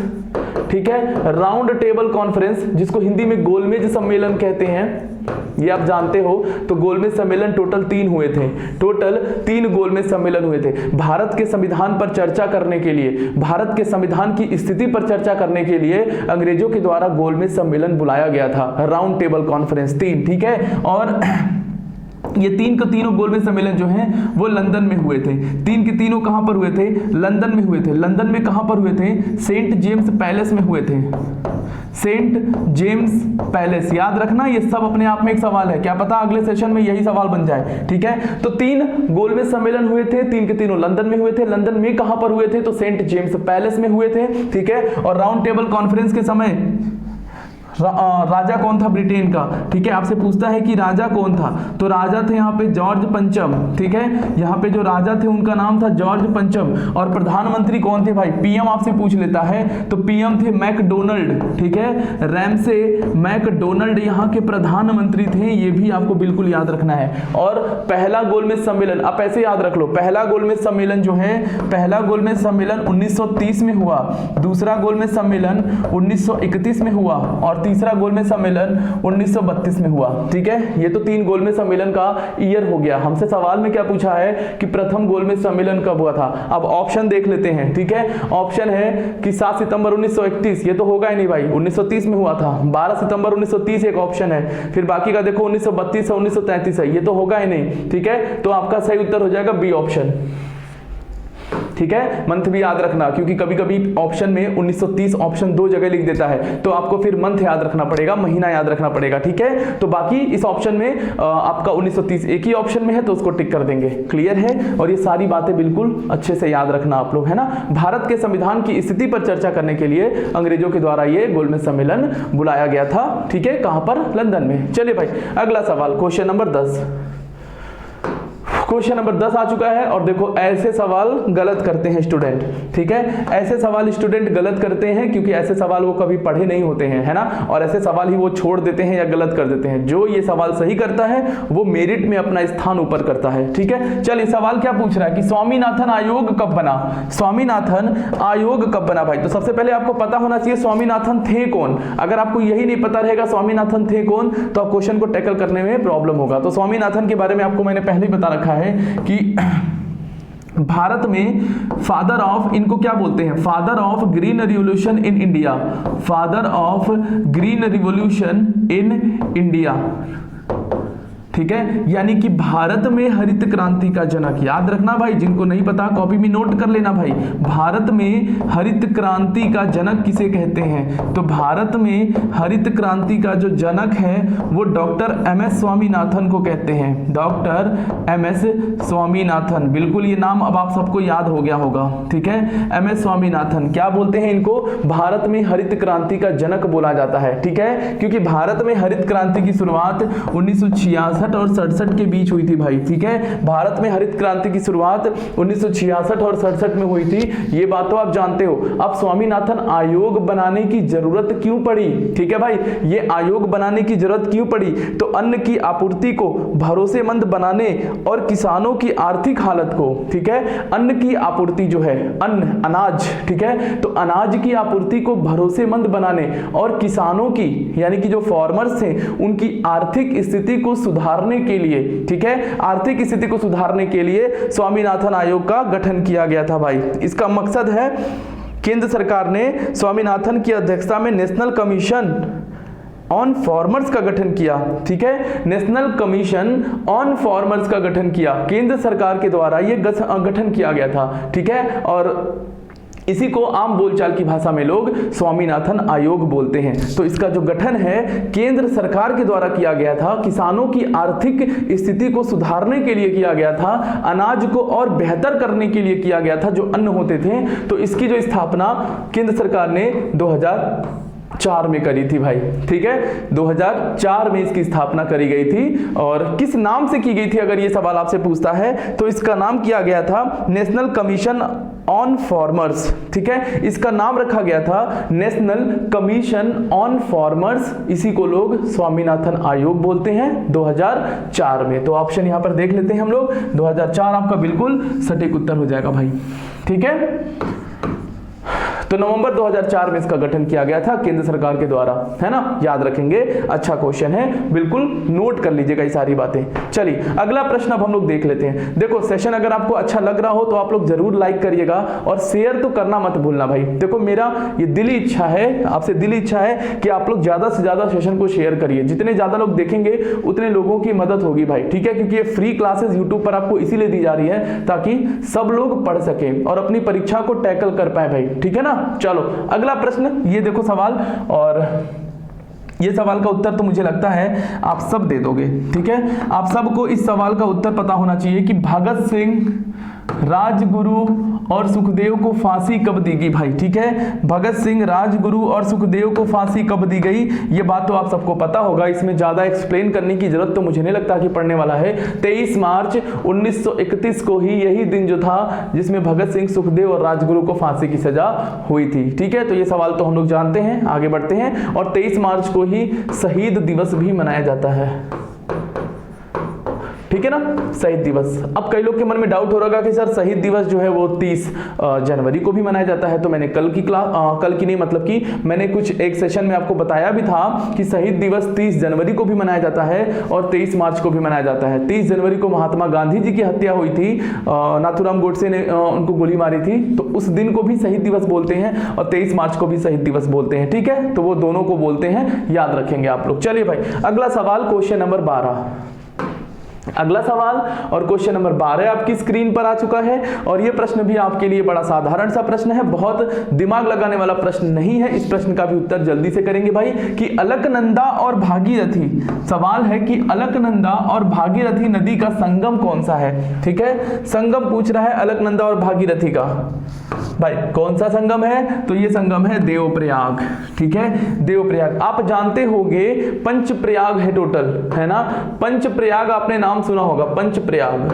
ठीक है, राउंड टेबल कॉन्फ्रेंस, जिसको हिंदी में गोलमेज सम्मेलन कहते हैं, ये आप जानते हो। तो गोलमेज सम्मेलन टोटल 3 हुए थे, टोटल 3 गोलमेज सम्मेलन हुए थे। भारत के संविधान पर चर्चा करने के लिए, भारत के संविधान की स्थिति पर चर्चा करने के लिए अंग्रेजों के द्वारा गोलमेज सम्मेलन बुलाया गया था, राउंड टेबल कॉन्फ्रेंस 3, ठीक है। और ये 3 के तीनों गोलमेज सम्मेलन जो हैं वो लंदन में हुए थे। 3 के तीनों कहां पर हुए थे? लंदन में हुए थे। लंदन में कहां पर हुए थे? सेंट जेम्स पैलेस में हुए थे, सेंट जेम्स पैलेस, याद रखना, ये सब अपने आप में एक सवाल है, क्या पता अगले सेशन में यही सवाल बन जाए, ठीक है। तो 3 गोलमेज सम्मेलन हुए थे, 3 के तीनों लंदन में हुए थे। लंदन में कहां पर हुए थे? तो सेंट जेम्स पैलेस में हुए थे, ठीक है। और राउंड टेबल कॉन्फ्रेंस के समय राजा कौन था ब्रिटेन का, ठीक है, आपसे पूछता है कि राजा कौन था, तो राजा थे यहाँ पे जॉर्ज पंचम, ठीक है, यहाँ पे जो राजा थे उनका नाम था जॉर्ज पंचम। और प्रधानमंत्री कौन थे भाई? पीएम आपसे पूछ लेता है, तो पीएम थे मैकडोनल्ड, ठीक है, रैमसे मैकडोनल्ड यहाँ के प्रधानमंत्री थे, ये भी आपको बिल्कुल याद रखना है। और पहला गोलमेज सम्मेलन आप ऐसे याद रख लो, पहला गोलमेज सम्मेलन जो है, पहला गोलमेज सम्मेलन 1930 में हुआ, दूसरा गोलमेज सम्मेलन 1931 में हुआ, और तीसरा गोलमेज सम्मेलन 1932 में हुआ। ठीक है, ये तो 3 गोलमेज सम्मेलन का ईयर हो गया। हमसे सवाल में क्या पूछा है कि प्रथम गोलमेज सम्मेलन कब हुआ था। अब ऑप्शन देख लेते हैं। ठीक है, ऑप्शन है कि 7 सितंबर 1931, ये तो होगा ही नहीं भाई, 1930 में हुआ था। 12 सितंबर 1930 एक ऑप्शन है, फिर बाकी का देखो 1932 है, 1933 है, ये तो होगा ही नहीं। ठीक है, तो आपका सही उत्तर हो जाएगा बी ऑप्शन। ठीक है, मंथ भी याद रखना, क्योंकि कभी कभी ऑप्शन में 1930 ऑप्शन 2 जगह लिख देता है, तो आपको फिर मंथ याद रखना पड़ेगा, महीना याद रखना पड़ेगा। ठीक है, तो बाकी इस ऑप्शन में आपका 1930 एक ही ऑप्शन में है, तो उसको टिक कर देंगे। क्लियर है, और ये सारी बातें बिल्कुल अच्छे से याद रखना आप लोग, है ना। भारत के संविधान की स्थिति पर चर्चा करने के लिए अंग्रेजों के द्वारा ये गोलमेज सम्मेलन बुलाया गया था। ठीक है, कहां पर, लंदन में। चलिए भाई, अगला सवाल, क्वेश्चन नंबर 10। क्वेश्चन नंबर 10 आ चुका है, और देखो ऐसे सवाल गलत करते हैं स्टूडेंट। ठीक है, ऐसे सवाल स्टूडेंट गलत करते हैं क्योंकि ऐसे सवाल वो कभी पढ़े नहीं होते हैं, है ना, और ऐसे सवाल ही वो छोड़ देते हैं या गलत कर देते हैं। जो ये सवाल सही करता है वो मेरिट में अपना स्थान ऊपर करता है। ठीक है, चलिए सवाल क्या पूछ रहा है कि स्वामीनाथन आयोग कब बना। स्वामीनाथन आयोग कब बना भाई, तो सबसे पहले आपको पता होना चाहिए स्वामीनाथन थे कौन। अगर आपको यही नहीं पता रहेगा स्वामीनाथन थे कौन, तो आप क्वेश्चन को टैकल करने में प्रॉब्लम होगा। तो स्वामीनाथन के बारे में आपको मैंने पहले ही बता रखा है कि भारत में फादर ऑफ, इनको क्या बोलते हैं, father of green revolution in India, father of green revolution in India. ठीक है, यानी कि भारत में हरित क्रांति का जनक, याद रखना भाई, जिनको नहीं पता कॉपी में नोट कर लेना भाई। भारत में हरित क्रांति का जनक किसे कहते हैं, तो भारत में हरित क्रांति का जो जनक है वो डॉक्टर एमएस स्वामीनाथन को कहते हैं, डॉक्टर एमएस स्वामीनाथन। बिल्कुल, ये नाम अब आप सबको याद हो गया होगा। ठीक है, एमएस स्वामीनाथन, क्या बोलते हैं इनको, भारत में हरित क्रांति का जनक बोला जाता है। ठीक है, क्योंकि भारत में हरित क्रांति की शुरुआत 1966 और 67 के बीच हुई थी भाई। ठीक है, भारत में हरित क्रांति की शुरुआत 1966 और 67 में हुई थी, ये बात तो आप जानते हो। अब स्वामीनाथन आयोग बनाने की जरूरत क्यों पड़ी। ठीक है भाई, ये आयोग बनाने की जरूरत क्यों पड़ी, तो अन्न की आपूर्ति को भरोसेमंद बनाने और किसानों की आर्थिक हालत को, ठीक है, अन्न की आपूर्ति जो है, अन्न अनाज, ठीक है, तो अनाज की आपूर्ति को भरोसेमंद बनाने और किसानों की, यानी कि जो फार्मर्स थे, उनकी आर्थिक स्थिति को सुधारने के लिए, ठीक है, आर्थिक स्थिति को सुधारने के लिए स्वामीनाथन आयोग का गठन किया गया था भाई। इसका मकसद है, केंद्र सरकार ने स्वामीनाथन की अध्यक्षता में नेशनल कमीशन ऑन फार्मर्स का गठन किया। ठीक है, नेशनल कमीशन ऑन फार्मर्स का गठन किया, केंद्र सरकार के द्वारा यह गठन किया गया था। ठीक है, और इसी को आम बोलचाल की भाषा में लोग स्वामीनाथन आयोग बोलते हैं। तो इसका जो गठन है केंद्र सरकार के द्वारा किया गया था, किसानों की आर्थिक स्थिति को सुधारने के लिए किया गया था, अनाज को और बेहतर करने के लिए किया गया था, जो अन्न होते थे। तो इसकी जो स्थापना केंद्र सरकार ने 2004 में करी थी भाई। ठीक है, 2004 में इसकी स्थापना करी गई थी। और किस नाम से की गई थी, अगर ये सवाल आपसे पूछता है, तो इसका नाम किया गया था नेशनल कमीशन ऑन फार्मर्स। ठीक है, इसका नाम रखा गया था नेशनल कमीशन ऑन फार्मर्स, इसी को लोग स्वामीनाथन आयोग बोलते हैं 2004 में। तो ऑप्शन यहां पर देख लेते हैं हम लोग, 2004 आपका बिल्कुल सटीक उत्तर हो जाएगा भाई। ठीक है, तो नवंबर 2004 में इसका गठन किया गया था केंद्र सरकार के द्वारा, है ना, याद रखेंगे। अच्छा क्वेश्चन है, बिल्कुल नोट कर लीजिएगा ये सारी बातें। चलिए अगला प्रश्न अब हम लोग देख लेते हैं। देखो सेशन अगर आपको अच्छा लग रहा हो तो आप लोग जरूर लाइक करिएगा और शेयर तो करना मत भूलना भाई। देखो मेरा ये दिली इच्छा है, आपसे दिली इच्छा है कि आप लोग ज्यादा से ज्यादा सेशन को शेयर करिए। जितने ज्यादा लोग देखेंगे उतने लोगों की मदद होगी भाई। ठीक है, क्योंकि ये फ्री क्लासेस यूट्यूब पर आपको इसीलिए दी जा रही है ताकि सब लोग पढ़ सके और अपनी परीक्षा को टैकल कर पाए भाई। ठीक है ना, चलो अगला प्रश्न, ये देखो सवाल, और ये सवाल का उत्तर तो मुझे लगता है आप सब दे दोगे। ठीक है, आप सबको इस सवाल का उत्तर पता होना चाहिए कि भगत सिंह, राजगुरु और सुखदेव को फांसी कब दी गई भाई। ठीक है, भगत सिंह, राजगुरु और सुखदेव को फांसी कब दी गई, ये बात तो आप सबको पता होगा, इसमें ज्यादा एक्सप्लेन करने की जरूरत तो मुझे नहीं लगता कि पढ़ने वाला है। 23 मार्च 1931 को ही यही दिन जो था जिसमें भगत सिंह, सुखदेव और राजगुरु को फांसी की सजा हुई थी। ठीक है, तो ये सवाल तो हम लोग जानते हैं, आगे बढ़ते हैं। और 23 मार्च को ही शहीद दिवस भी मनाया जाता है। ठीक है ना, शहीद दिवस। अब कई लोग के मन में डाउट हो रहा कि सर शहीद दिवस जो है वो 30 जनवरी को भी मनाया जाता है। तो मैंने कल की नहीं, मतलब कि मैंने कुछ एक सेशन में आपको बताया भी था कि शहीद दिवस 30 जनवरी को भी मनाया जाता है और 23 मार्च को भी मनाया जाता है। 30 जनवरी को महात्मा गांधी जी की हत्या हुई थी, नाथूराम गोडसे ने उनको गोली मारी थी, तो उस दिन को भी शहीद दिवस बोलते हैं और 23 मार्च को भी शहीद दिवस बोलते हैं। ठीक है, तो वो दोनों को बोलते हैं, याद रखेंगे आप लोग। चलिए भाई, अगला सवाल क्वेश्चन नंबर 12। अगला सवाल और क्वेश्चन नंबर 12 आपकी स्क्रीन पर आ चुका है और यह प्रश्न भी आपके लिए बड़ा साधारण सा प्रश्न है, बहुत दिमाग लगाने वाला प्रश्न नहीं है। इस प्रश्न का भी उत्तर जल्दी से करेंगे भाई कि अलकनंदा और भागीरथी, सवाल है कि अलकनंदा और भागीरथी नदी का संगम कौन सा है। ठीक है, संगम पूछ रहा है अलकनंदा और भागीरथी का। भाई कौन सा संगम है, तो ये संगम है देवप्रयाग। ठीक है, देवप्रयाग। आप जानते होंगे पंचप्रयाग है टोटल, है ना। पंचप्रयाग आपने नाम सुना होगा, पंचप्रयाग।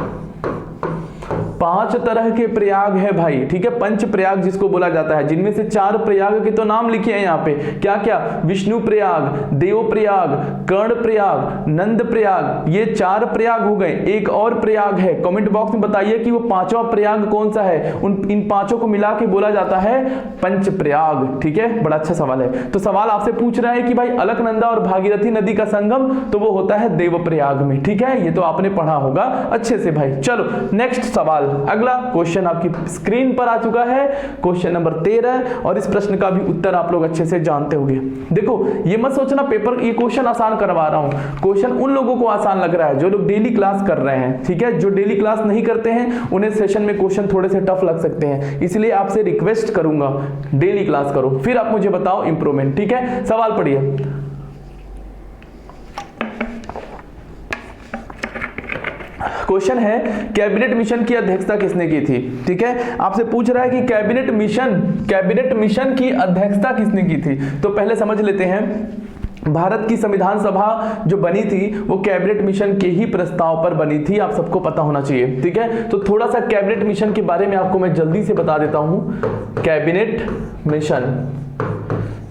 5 तरह के प्रयाग है भाई। ठीक है, पंच प्रयाग जिसको बोला जाता है, जिनमें से 4 प्रयाग के तो नाम लिखे हैं यहाँ पे। क्या क्या, विष्णु प्रयाग, देव प्रयाग, कर्ण प्रयाग, नंद प्रयाग, ये 4 प्रयाग हो गए। एक और प्रयाग है, कमेंट बॉक्स में बताइए कि वो 5वां प्रयाग कौन सा है। इन 5 को मिला के बोला जाता है पंच प्रयाग। ठीक है, बड़ा अच्छा सवाल है। तो सवाल आपसे पूछ रहा है कि भाई अलकनंदा और भागीरथी नदी का संगम, तो वो होता है देवप्रयाग में। ठीक है, ये तो आपने पढ़ा होगा अच्छे से भाई। चलो नेक्स्ट सवाल, अगला क्वेश्चन आपकी स्क्रीन पर आ चुका है, क्वेश्चन नंबर 13, और इस प्रश्न का भी उत्तर आप लोग अच्छे से जानते होंगे। देखो ये मत सोचना पेपर ये क्वेश्चन आसान करवा रहा हूं, क्वेश्चन उन लोगों को आसान लग रहा है जो लोग डेली क्लास कर रहे हैं। ठीक है, जो डेली क्लास नहीं करते हैं उन्हें सेशन में क्वेश्चन थोड़े से टफ लग सकते हैं, इसलिए आपसे रिक्वेस्ट करूंगा डेली क्लास करो, फिर आप मुझे बताओ इंप्रूवमेंट। ठीक है, सवाल पढ़िए। क्वेश्चन है कैबिनेट मिशन की अध्यक्षता किसने की थी। ठीक है, आपसे पूछ रहा है कि कैबिनेट मिशन की अध्यक्षता किसने की थी। तो पहले समझ लेते हैं, भारत की संविधान सभा जो बनी थी वो कैबिनेट मिशन के ही प्रस्ताव पर बनी थी, आप सबको पता होना चाहिए। ठीक है, तो थोड़ा सा कैबिनेट मिशन के बारे में आपको मैं जल्दी से बता देता हूं। कैबिनेट मिशन,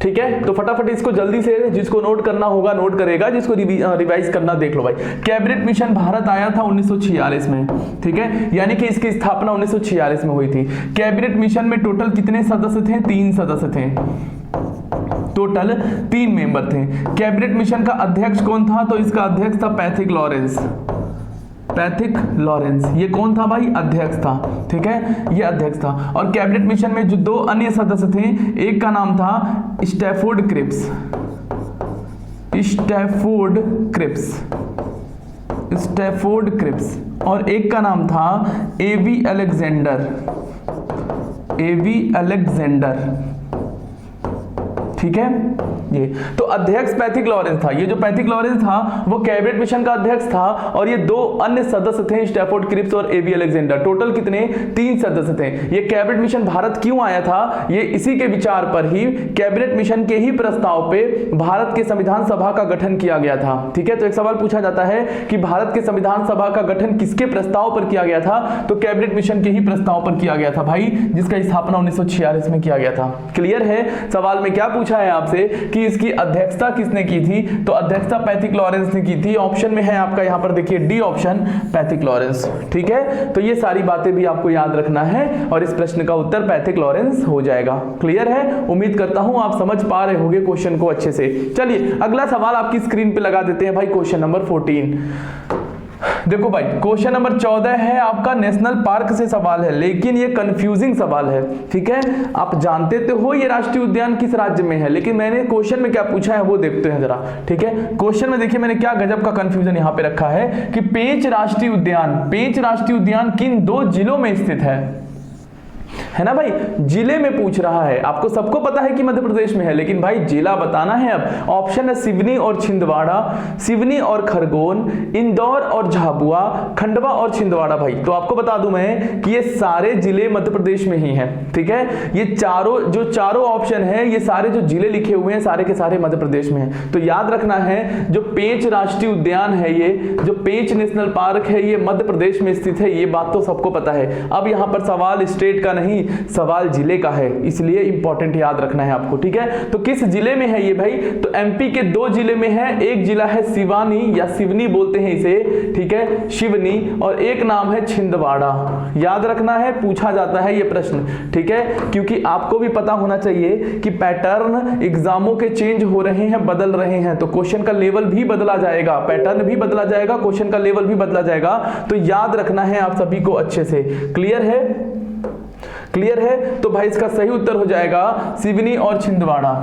ठीक है, तो फटाफट इसको जल्दी से, जिसको नोट करना होगा नोट करेगा, जिसको रिवाइज करना देख लो भाई। कैबिनेट मिशन भारत आया था 1946 में। ठीक है, यानी कि इसकी स्थापना 1946 में हुई थी। कैबिनेट मिशन में टोटल कितने सदस्य थे, 3 सदस्य थे, टोटल 3 मेंबर थे। कैबिनेट मिशन का अध्यक्ष कौन था, तो इसका अध्यक्ष था पैथिक लॉरेंस। ये कौन था भाई, अध्यक्ष था। ठीक है, ये अध्यक्ष था। और कैबिनेट मिशन में जो 2 अन्य सदस्य थे, एक का नाम था स्टैफोर्ड क्रिप्स और एक का नाम था एवी अलेक्जेंडर। ठीक है, ये तो अध्यक्ष पैथिक लॉरेंस था। ये जो पैथिक लॉरेंस था वो कैबिनेट मिशन का अध्यक्ष था और ये 2 अन्य सदस्य थे, स्टैफोर्ड क्रिप्स और एवी अलेक्जेंडर। टोटल कितने, 3 सदस्य थे। ये कैबिनेट मिशन भारत क्यों आया था, ये इसी के विचार पर ही, कैबिनेट मिशन के ही प्रस्ताव पे भारत के संविधान सभा का गठन किया गया था। ठीक है, तो एक सवाल पूछा जाता है कि भारत के संविधान सभा का गठन किसके प्रस्ताव पर किया गया था, तो कैबिनेट मिशन के ही प्रस्ताव पर किया गया था भाई, जिसका स्थापना 1946 में किया गया था। क्लियर है, सवाल में क्या पूछा है आपसे कि इसकी अध्यक्षता किसने की थी, तो अध्यक्षता पैथिक लॉरेंस ने की थी। ऑप्शन में है आपका यहां पर देखिए डी ऑप्शन, पैथिक लॉरेंस। ठीक है, तो ये सारी बातें भी आपको याद रखना है और इस प्रश्न का उत्तर पैथिक लॉरेंस हो जाएगा। क्लियर है, उम्मीद करता हूं आप समझ पा रहे होंगे क्वेश्चन को अच्छे से। चलिए अगला सवाल आपकी स्क्रीन पे लगा देते हैं भाई, क्वेश्चन नंबर 14। देखो भाई क्वेश्चन नंबर 14 है आपका नेशनल पार्क से सवाल है, लेकिन ये कंफ्यूजिंग सवाल है। ठीक है, आप जानते तो हो ये राष्ट्रीय उद्यान किस राज्य में है, लेकिन मैंने क्वेश्चन में क्या पूछा है वो देखते हैं जरा। ठीक है, क्वेश्चन में देखिए मैंने क्या गजब का कंफ्यूजन यहाँ पे रखा है कि पेंच राष्ट्रीय उद्यान किन 2 जिलों में स्थित है ना भाई, जिले में पूछ रहा है। आपको सबको पता है कि मध्य प्रदेश में है, लेकिन भाई जिला बताना है। अब ऑप्शन है सिवनी और छिंदवाड़ा, सिवनी और खरगोन, इंदौर और झाबुआ, खंडवा और छिंदवाड़ा। भाई तो आपको बता दूं मैं कि ये सारे जिले मध्य प्रदेश में ही हैं। ठीक है, ये चारों ऑप्शन है, ये सारे जो जिले लिखे हुए हैं सारे के सारे मध्य प्रदेश में है। तो याद रखना है जो पेंच राष्ट्रीय उद्यान है, ये जो पेंच नेशनल पार्क है, ये मध्य प्रदेश में स्थित है, ये बात तो सबको पता है। अब यहाँ पर सवाल स्टेट का नहीं, सवाल जिले का है, इसलिए इंपॉर्टेंट याद रखना है आपको, ठीक है। तो किस जिले में है ये भाई, तो एमपी के 2 जिले में है, एक जिला है सिवानी या सिवनी बोलते हैं इसे, ठीक है, शिवनी, और एक नाम है छिंदवाड़ा। याद रखना है, पूछा जाता है ये प्रश्न, ठीक है, क्योंकि आपको भी पता होना चाहिए कि पैटर्न एग्जामों के चेंज हो रहे हैं, बदल रहे हैं, तो क्वेश्चन का लेवल भी बदला जाएगा, पैटर्न भी बदला जाएगा, क्वेश्चन का लेवल भी बदला जाएगा, तो याद रखना है आप सभी को अच्छे से। क्लियर है? क्लियर है? तो भाई इसका सही उत्तर हो जाएगा सिवनी और छिंदवाड़ा,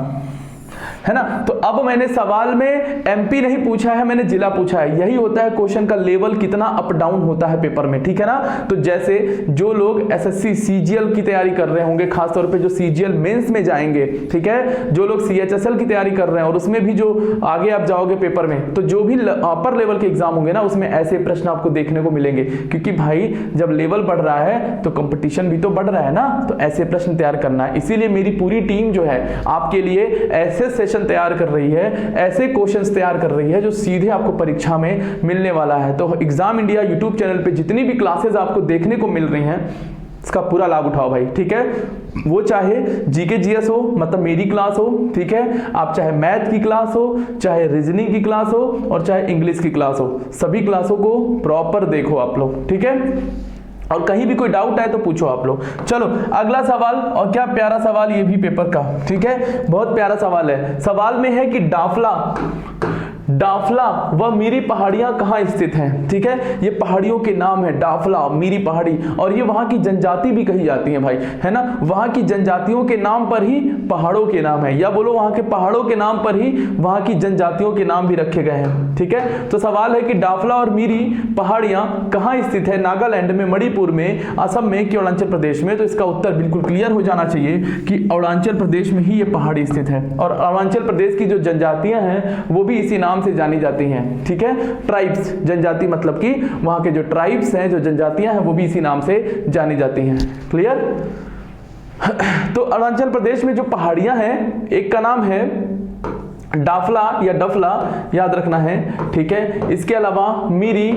है ना। तो अब मैंने सवाल में एमपी नहीं पूछा है, मैंने जिला पूछा है। यही होता है क्वेश्चन का लेवल कितना अप डाउन होता है पेपर में, ठीक है ना। तो जैसे जो लोग एसएससी सीजीएल की तैयारी कर रहे होंगे, खासतौर पे जो सीजीएल मेंस में जाएंगे, ठीक है, जो लोग सीएचएसएल की तैयारी कर रहे हैं और उसमें भी जो आगे आप जाओगे पेपर में, तो जो भी अपर लेवल के एग्जाम होंगे ना, उसमें ऐसे प्रश्न आपको देखने को मिलेंगे, क्योंकि भाई जब लेवल बढ़ रहा है तो कंपटीशन भी तो बढ़ रहा है ना, तो ऐसे प्रश्न तैयार करना है। इसीलिए मेरी पूरी टीम जो है आपके लिए ऐसे सेशन तैयार कर रही है, ऐसे क्वेश्चंस तैयार कर रही है जो सीधे आपको परीक्षा में मिलने वाला है। तो एग्जाम इंडिया यूट्यूब चैनल पे जितनी भी क्लासेस आपको देखने को मिल रही हैं, इसका पूरा लाभ उठाओ भाई, ठीक है। वो चाहे जीके जीएस हो, मतलब मेरी क्लास हो, ठीक है, आप चाहे मैथ की क्लास हो, चाहे रीजनिंग की क्लास हो, और चाहे इंग्लिश की क्लास हो, सभी क्लासों को प्रॉपर देखो आप लोग, ठीक है। और कहीं भी कोई डाउट है तो पूछो आप लोग। चलो अगला सवाल, और क्या प्यारा सवाल ये भी पेपर का, ठीक है, बहुत प्यारा सवाल है। सवाल में है कि डाफला व मीरी पहाड़ियां कहाँ स्थित हैं, ठीक है। ये पहाड़ियों के नाम है, डाफला, मीरी पहाड़ी, और ये वहां की जनजाति भी कही जाती है भाई, है ना। वहां की जनजातियों के नाम पर ही पहाड़ों के नाम है, या बोलो वहां के पहाड़ों के नाम पर ही वहां की जनजातियों के नाम भी रखे गए हैं, ठीक है। तो सवाल है कि डाफला और मीरी पहाड़ियां कहाँ स्थित है, नागालैंड में, मणिपुर में, असम में कि अरुणाचल प्रदेश में। तो इसका उत्तर बिल्कुल क्लियर हो जाना चाहिए कि अरुणाचल प्रदेश में ही ये पहाड़ी स्थित है, और अरुणाचल प्रदेश की जो जनजातियां हैं वो भी इसी नाम से जानी जाती हैं, ठीक है। ट्राइब्स, जनजाति मतलब कि वहां के जो ट्राइब्स हैं, जो जनजातियां हैं, वो भी इसी नाम से जानी जाती हैं। क्लियर? तो अरुणाचल प्रदेश में जो पहाड़ियां हैं, एक का नाम है डाफला या डफला, याद रखना है, ठीक है। इसके अलावा मीरी,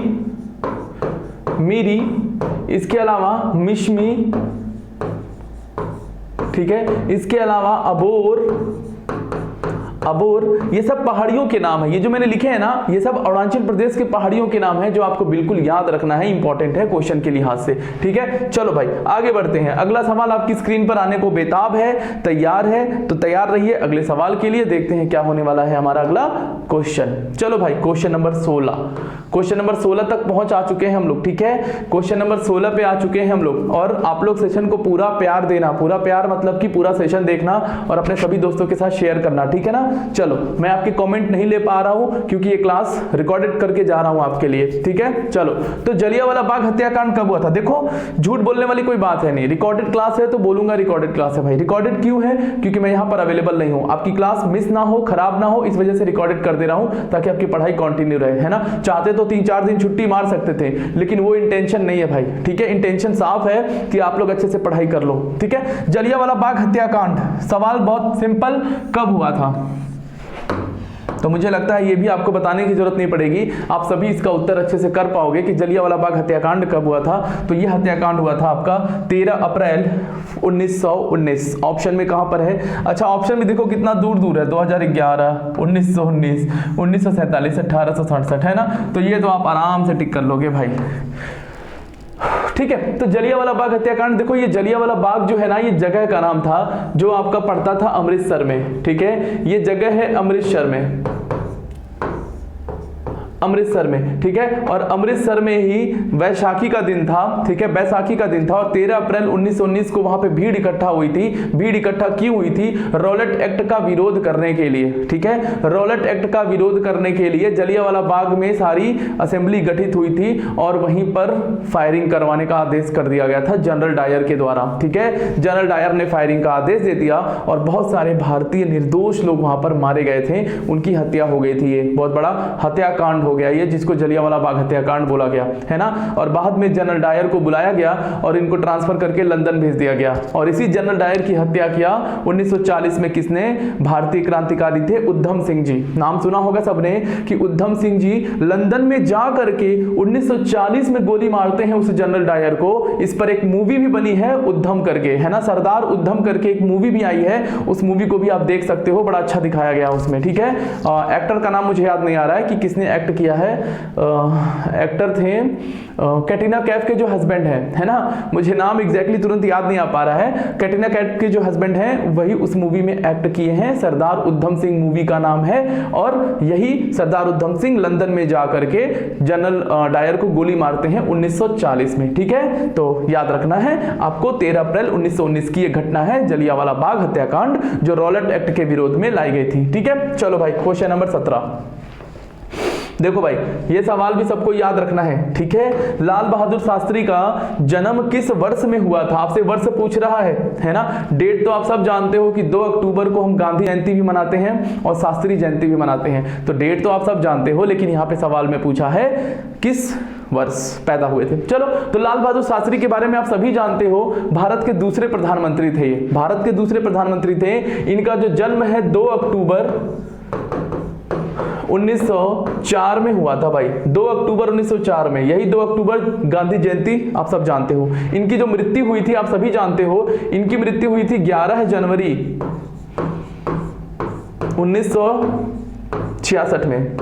इसके अलावा मिश्मी, ठीक है, इसके अलावा अबोर, ये सब पहाड़ियों के नाम है। ये जो मैंने लिखे हैं ना, ये सब अरुणाचल प्रदेश के पहाड़ियों के नाम है, जो आपको बिल्कुल याद रखना है, इंपॉर्टेंट है क्वेश्चन के लिहाज से, ठीक है। चलो भाई आगे बढ़ते हैं। अगला सवाल आपकी स्क्रीन पर आने को बेताब है, तैयार है तो तैयार रहिए अगले सवाल के लिए। देखते हैं क्या होने वाला है हमारा अगला क्वेश्चन। चलो भाई क्वेश्चन नंबर 16, क्वेश्चन नंबर 16 तक पहुंच आ चुके हैं हम लोग, ठीक है। क्वेश्चन नंबर 16 पे आ चुके हैं हम लोग, और आप लोग सेशन को पूरा प्यार देना, पूरा प्यार मतलब कि पूरा सेशन देखना और अपने सभी दोस्तों के साथ शेयर करना, ठीक है ना। चलो मैं आपके कमेंट नहीं ले पा रहा हूं क्योंकि ये क्लास रिकॉर्डेड करके जा रहा हूं आपके लिए, ठीक है। चलो तो जलियांवाला बाग हत्याकांड कब हुआ था? देखो झूठ बोलने वाली कोई बात है नहीं, रिकॉर्डेड क्लास है तो बोलूंगा रिकॉर्डेड क्लास है भाई। रिकॉर्डेड क्यों है? क्योंकि मैं यहां पर अवेलेबल नहीं हूं, आपकी क्लास मिस ना हो, खराब ना हो, इस वजह से रिकॉर्डेड कर दे रहा हूं ताकि आपकी पढ़ाई कंटिन्यू रहे, है ना। चाहते तो 3-4 दिन छुट्टी मार सकते थे, लेकिन वो इंटेंशन नहीं है भाई, ठीक है। इंटेंशन साफ है कि आप लोग अच्छे से पढ़ाई कर लो, ठीक है। जलियांवाला बाग हत्याकांड, सवाल बहुत सिंपल, कब हुआ था? तो मुझे लगता है ये भी आपको बताने की जरूरत नहीं पड़ेगी, आप सभी इसका उत्तर अच्छे से कर पाओगे कि जलियांवाला बाग हत्याकांड कब हुआ था। तो ये हत्याकांड हुआ था आपका 13 अप्रैल 1919। ऑप्शन में कहां पर है? अच्छा ऑप्शन में देखो कितना दूर दूर है, 2011, 1919, 1947, 1867, है ना। तो ये तो आप आराम से टिक कर लोगे भाई, ठीक है। तो जलियांवाला बाग हत्याकांड, देखो ये जलियांवाला बाग जो है ना, ये जगह का नाम था जो आपका पड़ता था अमृतसर में, ठीक है। ये जगह है अमृतसर में, अमृतसर में, ठीक है। और अमृतसर में ही वैशाखी का दिन था, ठीक है, बैसाखी का दिन था, और 13 अप्रैल 1919 को वहां पे भीड़ इकट्ठा हुई थी। भीड़ इकट्ठा क्यों हुई थी? रॉलेट एक्ट का विरोध करने के लिए, ठीक है। रॉलेट एक्ट का विरोध करने के लिए जलियांवाला बाग में सारी असेंबली गठित हुई थी और वहीं पर फायरिंग करवाने का आदेश कर दिया गया था जनरल डायर के द्वारा, ठीक है। जनरल डायर ने फायरिंग का आदेश दे दिया और बहुत सारे भारतीय निर्दोष लोग वहां पर मारे गए थे, उनकी हत्या हो गई थी। ये बहुत बड़ा हत्याकांड हो गया ये, जिसको जलियांवाला बाग हत्याकांड बोला गया है ना। और बाद में जनरल डायर को बुलाया गया और इनको ट्रांसफर करके लंदन भेज दिया गया। और इसी जनरल डायर की हत्या किया 1940 में किसने? भारतीय क्रांतिकारी थे उधम सिंह जी। नाम सुना होगा सबने कि उधम सिंह जी लंदन में जा करके 1940 में गोली मारते हैं उस जनरल डायर को। इस पर एक मूवी भी बनी है उधम करके, है ना, सरदार उधम करके एक मूवी भी आई है। उस मूवी को भी आप देख सकते हो, बड़ा अच्छा दिखाया गया उसमें, ठीक है। एक्टर का नाम मुझे याद नहीं आ रहा है कि किसने एक्ट किया है। एक्टर थे कैटरीना कैफ के जो हस्बैंड है ना, मुझे नाम एग्जैक्टली तुरंत याद नहीं आ पा रहा है। कैटरीना कैफ के जो हस्बैंड हैं वही उस मूवी में एक्ट किए हैं। सरदार उधम सिंह मूवी का नाम है। और यही सरदार उधम सिंह लंदन में जा करके जनरल डायर को गोली मारते हैं 1940 में, ठीक है। तो याद रखना है आपको, 13 अप्रैल 1919 की यह घटना है, जलियांवाला बाग हत्याकांड, जो रॉलेट एक्ट के विरोध में लाई गई थी, ठीक है। चलो भाई, क्वेश्चन नंबर 17 देखो भाई, ये सवाल भी सबको याद रखना है, ठीक है। लाल बहादुर शास्त्री का जन्म किस वर्ष में हुआ था? आपसे वर्ष पूछ रहा है ना। डेट तो आप सब जानते हो कि 2 अक्टूबर को हम गांधी जयंती भी मनाते हैं और शास्त्री जयंती भी मनाते हैं, तो डेट तो आप सब जानते हो, लेकिन यहाँ पे सवाल में पूछा है किस वर्ष पैदा हुए थे। चलो, तो लाल बहादुर शास्त्री के बारे में आप सभी जानते हो, भारत के दूसरे प्रधानमंत्री थे ये, भारत के दूसरे प्रधानमंत्री थे। इनका जो जन्म है 2 अक्टूबर 1904 में हुआ था भाई, 2 अक्टूबर 1904 में। यही 2 अक्टूबर गांधी जयंती आप सब जानते हो। इनकी जो मृत्यु हुई थी आप सभी जानते हो, इनकी मृत्यु हुई थी 11 जनवरी 1966 में,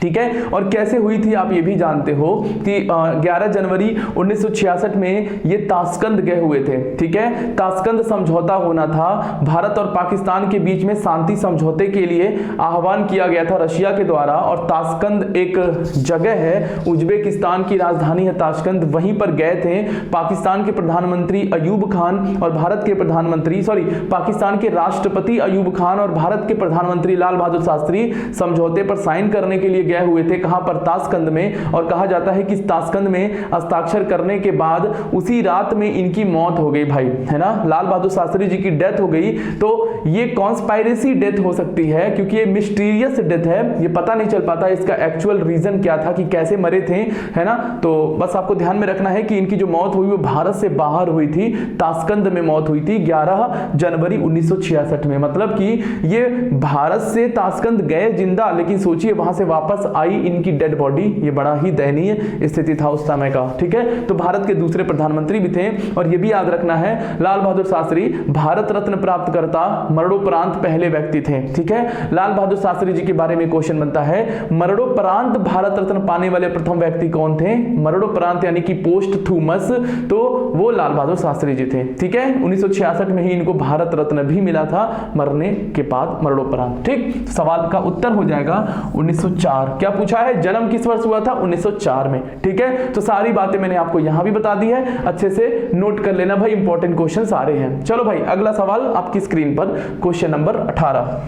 ठीक है। और कैसे हुई थी आप ये भी जानते हो कि 11 जनवरी 1966 में ये ताशकंद गए हुए थे, ठीक है। ताशकंद समझौता होना था, भारत और पाकिस्तान के बीच में शांति समझौते के लिए आह्वान किया गया था रशिया के द्वारा। और ताशकंद एक जगह है, उज्बेकिस्तान की राजधानी है ताशकंद, वहीं पर गए थे पाकिस्तान के प्रधानमंत्री अयूब खान और भारत के प्रधानमंत्री पाकिस्तान के राष्ट्रपति अयूब खान और भारत के प्रधानमंत्री लाल बहादुर शास्त्री समझौते पर साइन करने के लिए गए हुए थे। कहां पर? ताशकंद में। और कहा जाता है कि ताशकंद में हस्ताक्षर करने के बाद उसी रात में इनकी मौत हो गई भाई, है ना। लाल बहादुर शास्त्री जी की डेथ हो गई। तो ये कॉन्स्पायरेसी डेथ हो सकती है, क्योंकि ये मिस्टीरियस डेथ है, ये पता नहीं चल पाता इसका एक्चुअल रीजन क्या था कि कैसे मरे थे, है ना। तो बस आपको ध्यान में रखना है कि इनकी जो मौत हुई वो भारत से बाहर हुई थी, ताशकंद में मौत हुई थी 11 जनवरी 1966 में। मतलब कि ये भारत से ताशकंद गए जिंदा, लेकिन सोचिए वहां से वापस आई इनकी डेड बॉडी। ये बड़ा ही दयनीय स्थिति था उस समय का, ठीक है। तो भारत के दूसरे प्रधानमंत्री भी थे। और ये भी याद रखना है, लाल बहादुर शास्त्री भारत रत्न प्राप्त करता मरणोपरांत पहले व्यक्ति थे, ठीक है। लाल बहादुर शास्त्री जी के बारे में क्वेश्चन बनता है, मरणोपरांत भारत रत्न पाने वाले प्रथम व्यक्ति कौन थे? मरणोपरांत यानी कि पोस्टथुमस, तो वो लाल बहादुर शास्त्री जी थे, ठीक है। 1966 में ही इनको भारत रत्न भी मिला था, मरने के बाद, मरणोपरांत, ठीक। सवाल का उत्तर हो जाएगा 1904। क्या पूछा है? जन्म किस वर्ष हुआ था? 1904 में, ठीक है। तो सारी बातें मैंने आपको यहां भी बता दी है, अच्छे से नोट कर लेना भाई, इंपॉर्टेंट क्वेश्चन सारे हैं। चलो भाई, अगला सवाल आपकी स्क्रीन पर, क्वेश्चन नंबर 18।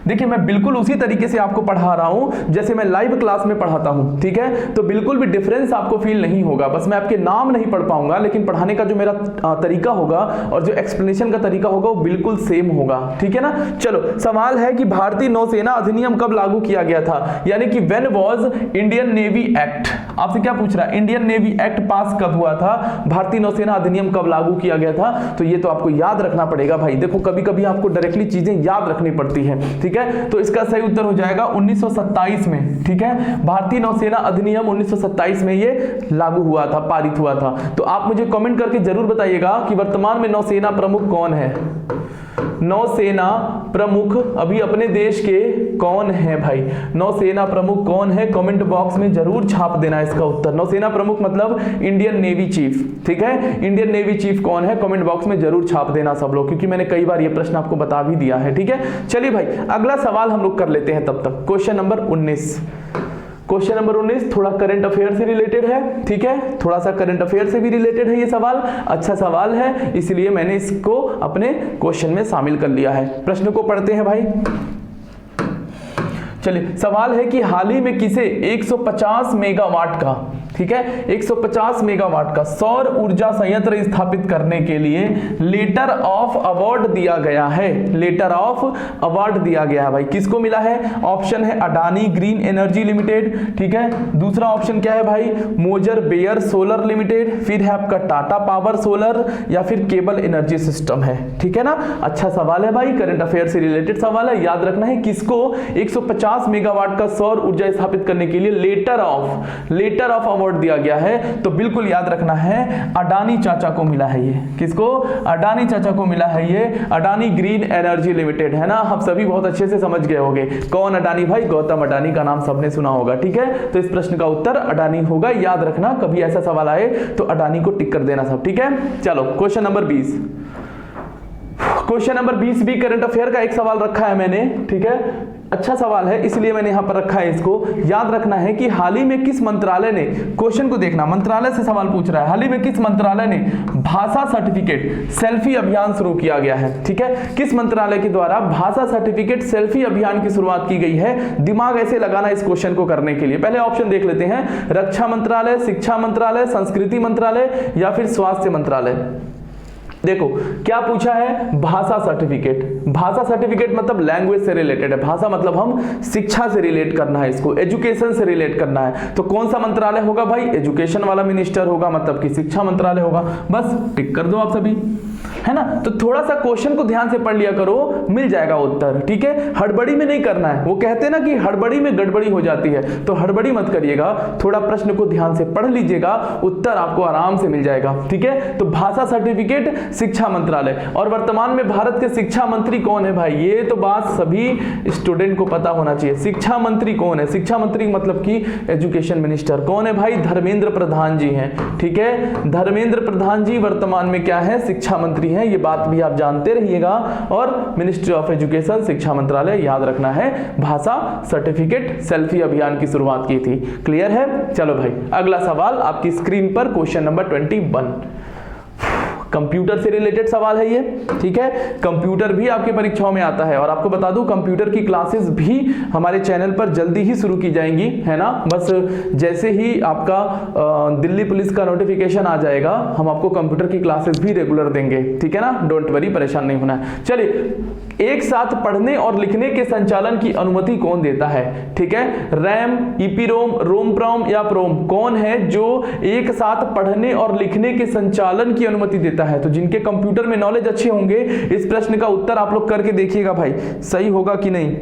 देखिए, मैं बिल्कुल उसी तरीके से आपको पढ़ा रहा हूं जैसे मैं लाइव क्लास में पढ़ाता हूं, ठीक है। तो बिल्कुल भी डिफरेंस आपको फील नहीं होगा, बस मैं आपके नाम नहीं पढ़ पाऊंगा, लेकिन पढ़ाने का जो मेरा तरीका होगा और जो एक्सप्लेनेशन का तरीका होगा वो बिल्कुल सेम होगा, ठीक है ना। चलो, सवाल है कि भारतीय नौसेना अधिनियम कब लागू किया गया था, यानी कि when was Indian navy act. आपसे क्या पूछ रहा है? इंडियन नेवी एक्ट पास कब हुआ था, भारतीय नौसेना अधिनियम कब लागू किया गया था? तो ये तो आपको याद रखना पड़ेगा भाई। देखो, कभी कभी आपको डायरेक्टली चीजें याद रखनी पड़ती है, ठीक है। तो इसका सही उत्तर हो जाएगा 1927 में, ठीक है। भारतीय नौसेना अधिनियम 1927 में ये लागू हुआ था, पारित हुआ था। तो आप मुझे कमेंट करके जरूर बताइएगा कि वर्तमान में नौसेना प्रमुख कौन है। नौसेना प्रमुख अभी अपने देश के कौन है भाई? नौसेना प्रमुख कौन है? कमेंट बॉक्स में जरूर छाप देना इसका उत्तर। नौसेना प्रमुख मतलब इंडियन नेवी चीफ, ठीक है। इंडियन नेवी चीफ कौन है? कमेंट बॉक्स में जरूर छाप देना सब लोग, क्योंकि मैंने कई बार ये प्रश्न आपको बता भी दिया है, ठीक है। चलिए भाई, अगला सवाल हम लोग कर लेते हैं तब तक। Question number 19। क्वेश्चन नंबर 19 थोड़ा करंट अफेयर से रिलेटेड है, ठीक है। थोड़ा सा करंट अफेयर से भी रिलेटेड है ये सवाल, अच्छा सवाल है, इसलिए मैंने इसको अपने क्वेश्चन में शामिल कर लिया है। प्रश्न को पढ़ते हैं भाई। चलिए सवाल है कि हाल ही में किसे 150 मेगावाट का, ठीक है, 150 मेगावाट का सौर ऊर्जा संयंत्र स्थापित करने के लिए लेटर ऑफ अवार्ड दिया गया है। लेटर ऑफ अवार्ड दिया गया है भाई, किसको मिला है? ऑप्शन है अडानी ग्रीन एनर्जी लिमिटेड, ठीक है, दूसरा ऑप्शन क्या है भाई? मोजर बेयर सोलर लिमिटेड, फिर है आपका टाटा पावर सोलर, या फिर केबल एनर्जी सिस्टम है, ठीक है ना। अच्छा सवाल है भाई, करंट अफेयर से रिलेटेड सवाल है, याद रखना है किसको 150 मेगावाट का सौर ऊर्जा स्थापित करने के लिए लेटर ऑफ अवार्ड दिया गया है, तो बिल्कुल याद रखना है अडानी चाचा को मिला है ये। किसको? अडानी चाचा को मिला है ये, अडानी ग्रीन एनर्जी लिमिटेड, है ना। हम सभी बहुत अच्छे से समझ गए होंगे कौन अडानी भाई? गौतम अडानी का नाम सबने सुना होगा, ठीक है। तो इस प्रश्न का उत्तर अडानी होगा, याद रखना, कभी ऐसा सवाल आए तो अडानी को टिक कर देना सब, ठीक है। चलो क्वेश्चन नंबर 20। क्वेश्चन नंबर 20 भी करंट अफेयर का एक सवाल रखा है मैंने, ठीक है, अच्छा सवाल है इसलिए मैंने यहां पर रखा है इसको। याद रखना है कि हाल ही में किस मंत्रालय ने, क्वेश्चन को देखना, मंत्रालय से सवाल पूछ रहा है, हाल ही में किस मंत्रालय ने भाषा सर्टिफिकेट सेल्फी अभियान शुरू किया गया है, ठीक है। किस मंत्रालय के द्वारा भाषा सर्टिफिकेट सेल्फी अभियान की शुरुआत की गई है? दिमाग ऐसे लगाना इस क्वेश्चन को करने के लिए। पहले ऑप्शन देख लेते हैं, रक्षा मंत्रालय, शिक्षा मंत्रालय, संस्कृति मंत्रालय, या फिर स्वास्थ्य मंत्रालय। देखो क्या पूछा है? भाषा सर्टिफिकेट। भाषा सर्टिफिकेट मतलब लैंग्वेज से रिलेटेड है, भाषा मतलब हम शिक्षा से रिलेट करना है, इसको एजुकेशन से रिलेट करना है। तो कौन सा मंत्रालय होगा भाई? एजुकेशन वाला मिनिस्टर होगा, मतलब कि शिक्षा मंत्रालय होगा। बस टिक कर दो आप सभी, है ना। तो थोड़ा सा क्वेश्चन को ध्यान से पढ़ लिया करो, मिल जाएगा उत्तर, ठीक है। हड़बड़ी में नहीं करना है, वो कहते हैं ना कि हड़बड़ी में गड़बड़ी हो जाती है, तो हड़बड़ी मत करिएगा, थोड़ा प्रश्न को ध्यान से पढ़ लीजिएगा, उत्तर आपको आराम से मिल जाएगा, ठीक है। तो भाषा सर्टिफिकेट शिक्षा मंत्रालय। और वर्तमान में भारत के शिक्षा मंत्री कौन है भाई? ये तो बात सभी स्टूडेंट को पता होना चाहिए। शिक्षा मंत्री कौन है? शिक्षा मंत्री मतलब कि एजुकेशन मिनिस्टर कौन है भाई? धर्मेंद्र प्रधान जी हैं, ठीक है। धर्मेंद्र प्रधान जी वर्तमान में क्या है? शिक्षा मंत्री हैं, ये बात भी आप जानते रहिएगा। और मिनिस्ट्री ऑफ एजुकेशन, शिक्षा मंत्रालय, याद रखना है। भाषा सर्टिफिकेट सेल्फी अभियान की शुरुआत की थी, क्लियर है। चलो भाई अगला सवाल आपकी स्क्रीन पर, क्वेश्चन नंबर 21। कंप्यूटर से रिलेटेड सवाल है ये, ठीक है। कंप्यूटर भी आपके परीक्षाओं में आता है, और आपको बता दूं कंप्यूटर की क्लासेस भी हमारे चैनल पर जल्दी ही शुरू की जाएंगी, है ना। बस जैसे ही आपका दिल्ली पुलिस का नोटिफिकेशन आ जाएगा, हम आपको कंप्यूटर की क्लासेस भी रेगुलर देंगे, ठीक है ना। डोंट वरी, परेशान नहीं होना है। चलिए, एक साथ पढ़ने और लिखने के संचालन की अनुमति कौन देता है? ठीक है, रैम, ईपीरोम, रोम-प्रोम या प्रोम, कौन है जो एक साथ पढ़ने और लिखने के संचालन की अनुमति देता है? तो जिनके कंप्यूटर में नॉलेज अच्छे होंगे, इस प्रश्न का उत्तर आप लोग करके देखिएगा भाई, सही होगा कि नहीं।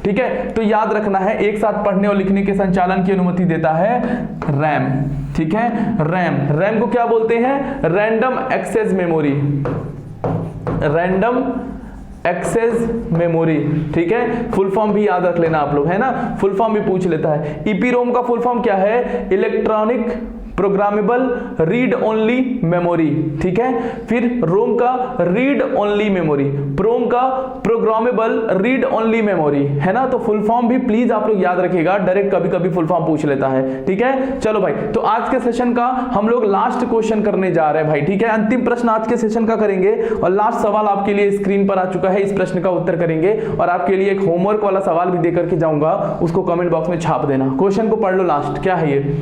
ठीक है, तो याद रखना है, एक साथ पढ़ने और लिखने के संचालन की अनुमति देता है रैम। ठीक है, रैम को क्या बोलते हैं? Random access memory, random access memory. ठीक है, फुल फॉर्म भी याद रख लेना आप लोग, है ना, फुल फॉर्म भी पूछ लेता है। ईपीरोम का फुल फॉर्म क्या है? Electronic programmable read only memory. ठीक है, फिर रोम का रीड ओनली मेमोरी, प्रोम का प्रोग्रामेबल रीड ओनली मेमोरी, है ना। तो फुल फॉर्म भी प्लीज आप लोग याद रखिएगा, डायरेक्ट कभी कभी फुल फॉर्म पूछ लेता है। ठीक है, चलो भाई, तो आज के सेशन का हम लोग लास्ट क्वेश्चन करने जा रहे हैं भाई। ठीक है, अंतिम प्रश्न आज के सेशन का करेंगे, और लास्ट सवाल आपके लिए स्क्रीन पर आ चुका है, इस प्रश्न का उत्तर करेंगे, और आपके लिए एक होमवर्क वाला सवाल भी देकर के जाऊंगा, उसको कमेंट बॉक्स में छाप देना। क्वेश्चन को पढ़ लो लास्ट, क्या है ये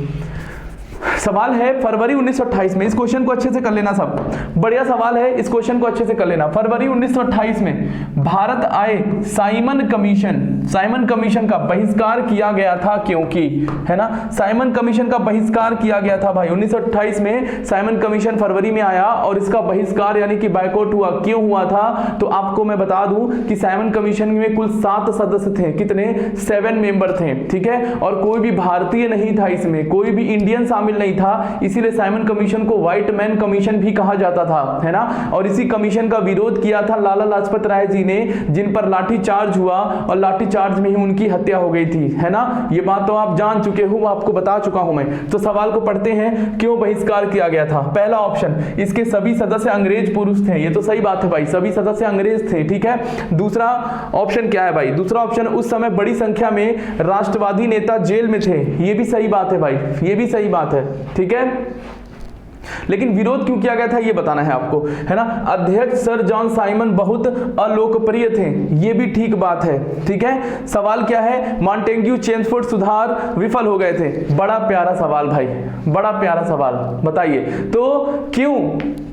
सवाल है? फरवरी 1928 में, इस क्वेश्चन को अच्छे से कर लेना सब, बढ़िया सवाल है, इस क्वेश्चन को अच्छे से कर लेना। फरवरी 1928 में भारत आए साइमन कमीशन का बहिष्कार किया गया था, क्योंकि, है ना, साइमन कमीशन का बहिष्कार किया गया था भाई। 1928 में साइमन कमीशन फरवरी में आया, और इसका बहिष्कार यानी कि बायकॉट हुआ। क्यों हुआ था? तो आपको मैं बता दूं कि साइमन कमीशन में कुल 7 सदस्य थे। कितने? 7 मेंबर थे। ठीक है, और कोई भी भारतीय नहीं था इसमें, कोई भी इंडियन शामिल नहीं था, इसीलिए साइमन कमीशन को व्हाइट मैन कमीशन भी कहा जाता था, है ना। और इसी कमीशन का विरोध किया था लाला लाजपत राय जी ने, जिन पर लाठीचार्ज हुआ, और लाठीचार्ज में ही उनकी हत्या हो गई थी, है ना। ये बात तो आप जान चुके हो, आपको बता चुका हूं मैं। तो सवाल को पढ़ते हैं, क्यों बहिष्कार किया गया था? पहला ऑप्शन, इसके सभी सदस्य अंग्रेज पुरुष थे। ये तो सही बात है भाई, सभी सदस्य अंग्रेज थे। ठीक है, दूसरा ऑप्शन क्या है भाई? दूसरा ऑप्शन, उस समय बड़ी संख्या में राष्ट्रवादी नेता जेल में थे। ये भी सही बात है भाई, ये भी सही बात है। ठीक है, लेकिन विरोध क्यों किया गया था ये बताना है आपको, है ना। अध्यक्ष सर जॉन साइमन बहुत अलोकप्रिय थे, ये भी ठीक बात है, ठीक है। सवाल क्या है, मॉन्टेग्यू चेम्सफोर्ड सुधार विफल हो गए थे। बड़ा प्यारा सवाल भाई, बड़ा प्यारा सवाल, बताइए तो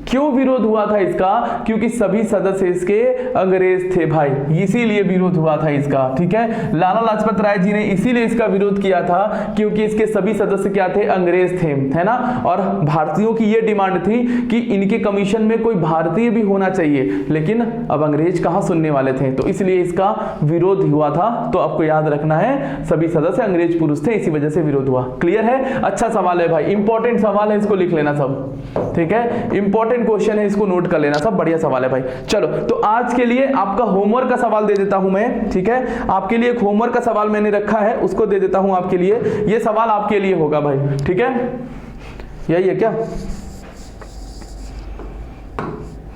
क्यों विरोध हुआ था इसका? क्योंकि सभी सदस्य इसके अंग्रेज थे भाई, इसीलिए विरोध हुआ था इसका, ठीक है। लाला लाजपत राय जी ने इसीलिए इसका विरोध किया था क्योंकि इसके सभी सदस्य क्या थे, अंग्रेज थे, है ना। और भारतीयों की यह डिमांड थी कि इनके कमीशन में कोई भारतीय भी होना चाहिए, लेकिन अब अंग्रेज कहां सुनने वाले थे, तो इसलिए इसका विरोध हुआ था। तो आपको याद रखना है सभी सदस्य अंग्रेज पुरुष थे, इसी वजह से विरोध हुआ। क्लियर है? अच्छा सवाल है भाई, इंपॉर्टेंट सवाल है, इसको लिख लेना सब, ठीक है। इंपॉर्टेंट क्वेश्चन है, इसको नोट कर लेना सब, बढ़िया सवाल है भाई। चलो तो आज के लिए आपका होमवर्क का सवाल दे देता हूं मैं, ठीक है। आपके लिए एक होमवर्क का सवाल मैंने रखा है, उसको दे देता हूं आपके लिए। ये सवाल आपके लिए होगा भाई, ठीक है। यही है क्या?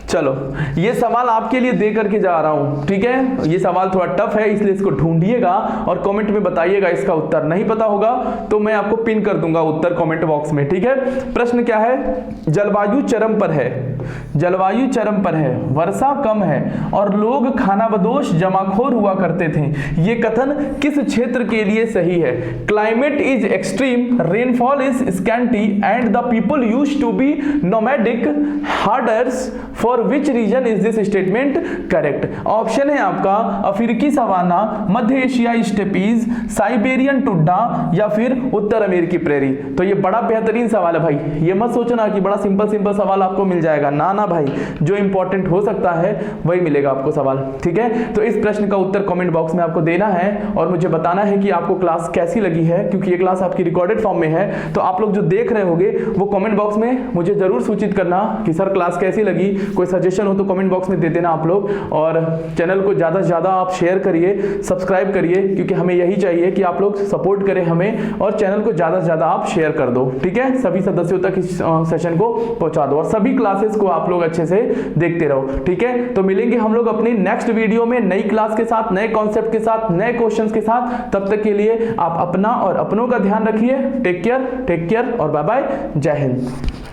चलो ये सवाल आपके लिए दे करके जा रहा हूं, ठीक है। ये सवाल थोड़ा टफ है, इसलिए इसको ढूंढिएगा और कमेंट में बताइएगा इसका उत्तर। नहीं पता होगा तो मैं आपको पिन कर दूंगा उत्तर कमेंट बॉक्स में, ठीक है। प्रश्न क्या है, जलवायु चरम पर है, जलवायु चरम पर है, वर्षा कम है और लोग खानाबदोश जमाखोर हुआ करते थे, ये कथन किस क्षेत्र के लिए सही है? Climate is extreme, rainfall is scanty and the people used to be nomadic herders, for which region is this statement correct? Option है आपका अफ्रीकी सवाना, मध्य एशियाई स्टेपीज, साइबेरियन टुड्डा या फिर उत्तर अमेरिकी प्रेरी। तो ये बड़ा बेहतरीन सवाल है भाई, ये मत सोचना कि बड़ा सिंपल सवाल आपको मिल जाएगा, ना भाई, जो इंपॉर्टेंट हो सकता है वही मिलेगा आपको सवाल, ठीक है। तो इस प्रश्न का उत्तर कमेंट बॉक्स में आपको देना है और मुझे बताना है कि आपको क्लास कैसी लगी है, क्योंकि ये क्लास आपकी रिकॉर्डेड फॉर्म में है। तो आप लोग जो देख रहे होंगे वो कमेंट बॉक्स में मुझे जरूर सूचित करना कि सर क्लास कैसी लगी। कोई सजेशन हो तो कमेंट बॉक्स में दे देना आप लोग, और चैनल को ज्यादा से ज्यादा आप शेयर करिए, सब्सक्राइब करिए, क्योंकि हमें यही चाहिए कि आप लोग सपोर्ट करें हमें, और चैनल को ज्यादा से ज्यादा आप शेयर कर दो, ठीक है। सभी सदस्यों तक इस सेशन को पहुंचा दो और सभी क्लासेस को आप लोग अच्छे से देखते रहो, ठीक है। तो मिलेंगे हम लोग अपनी नेक्स्ट वीडियो में नई क्लास के साथ, नए कॉन्सेप्ट के साथ, नए क्वेश्चंस के साथ। तब तक के लिए आप अपना और अपनों का ध्यान रखिए। टेक केयर और बाय बाय, जय हिंद।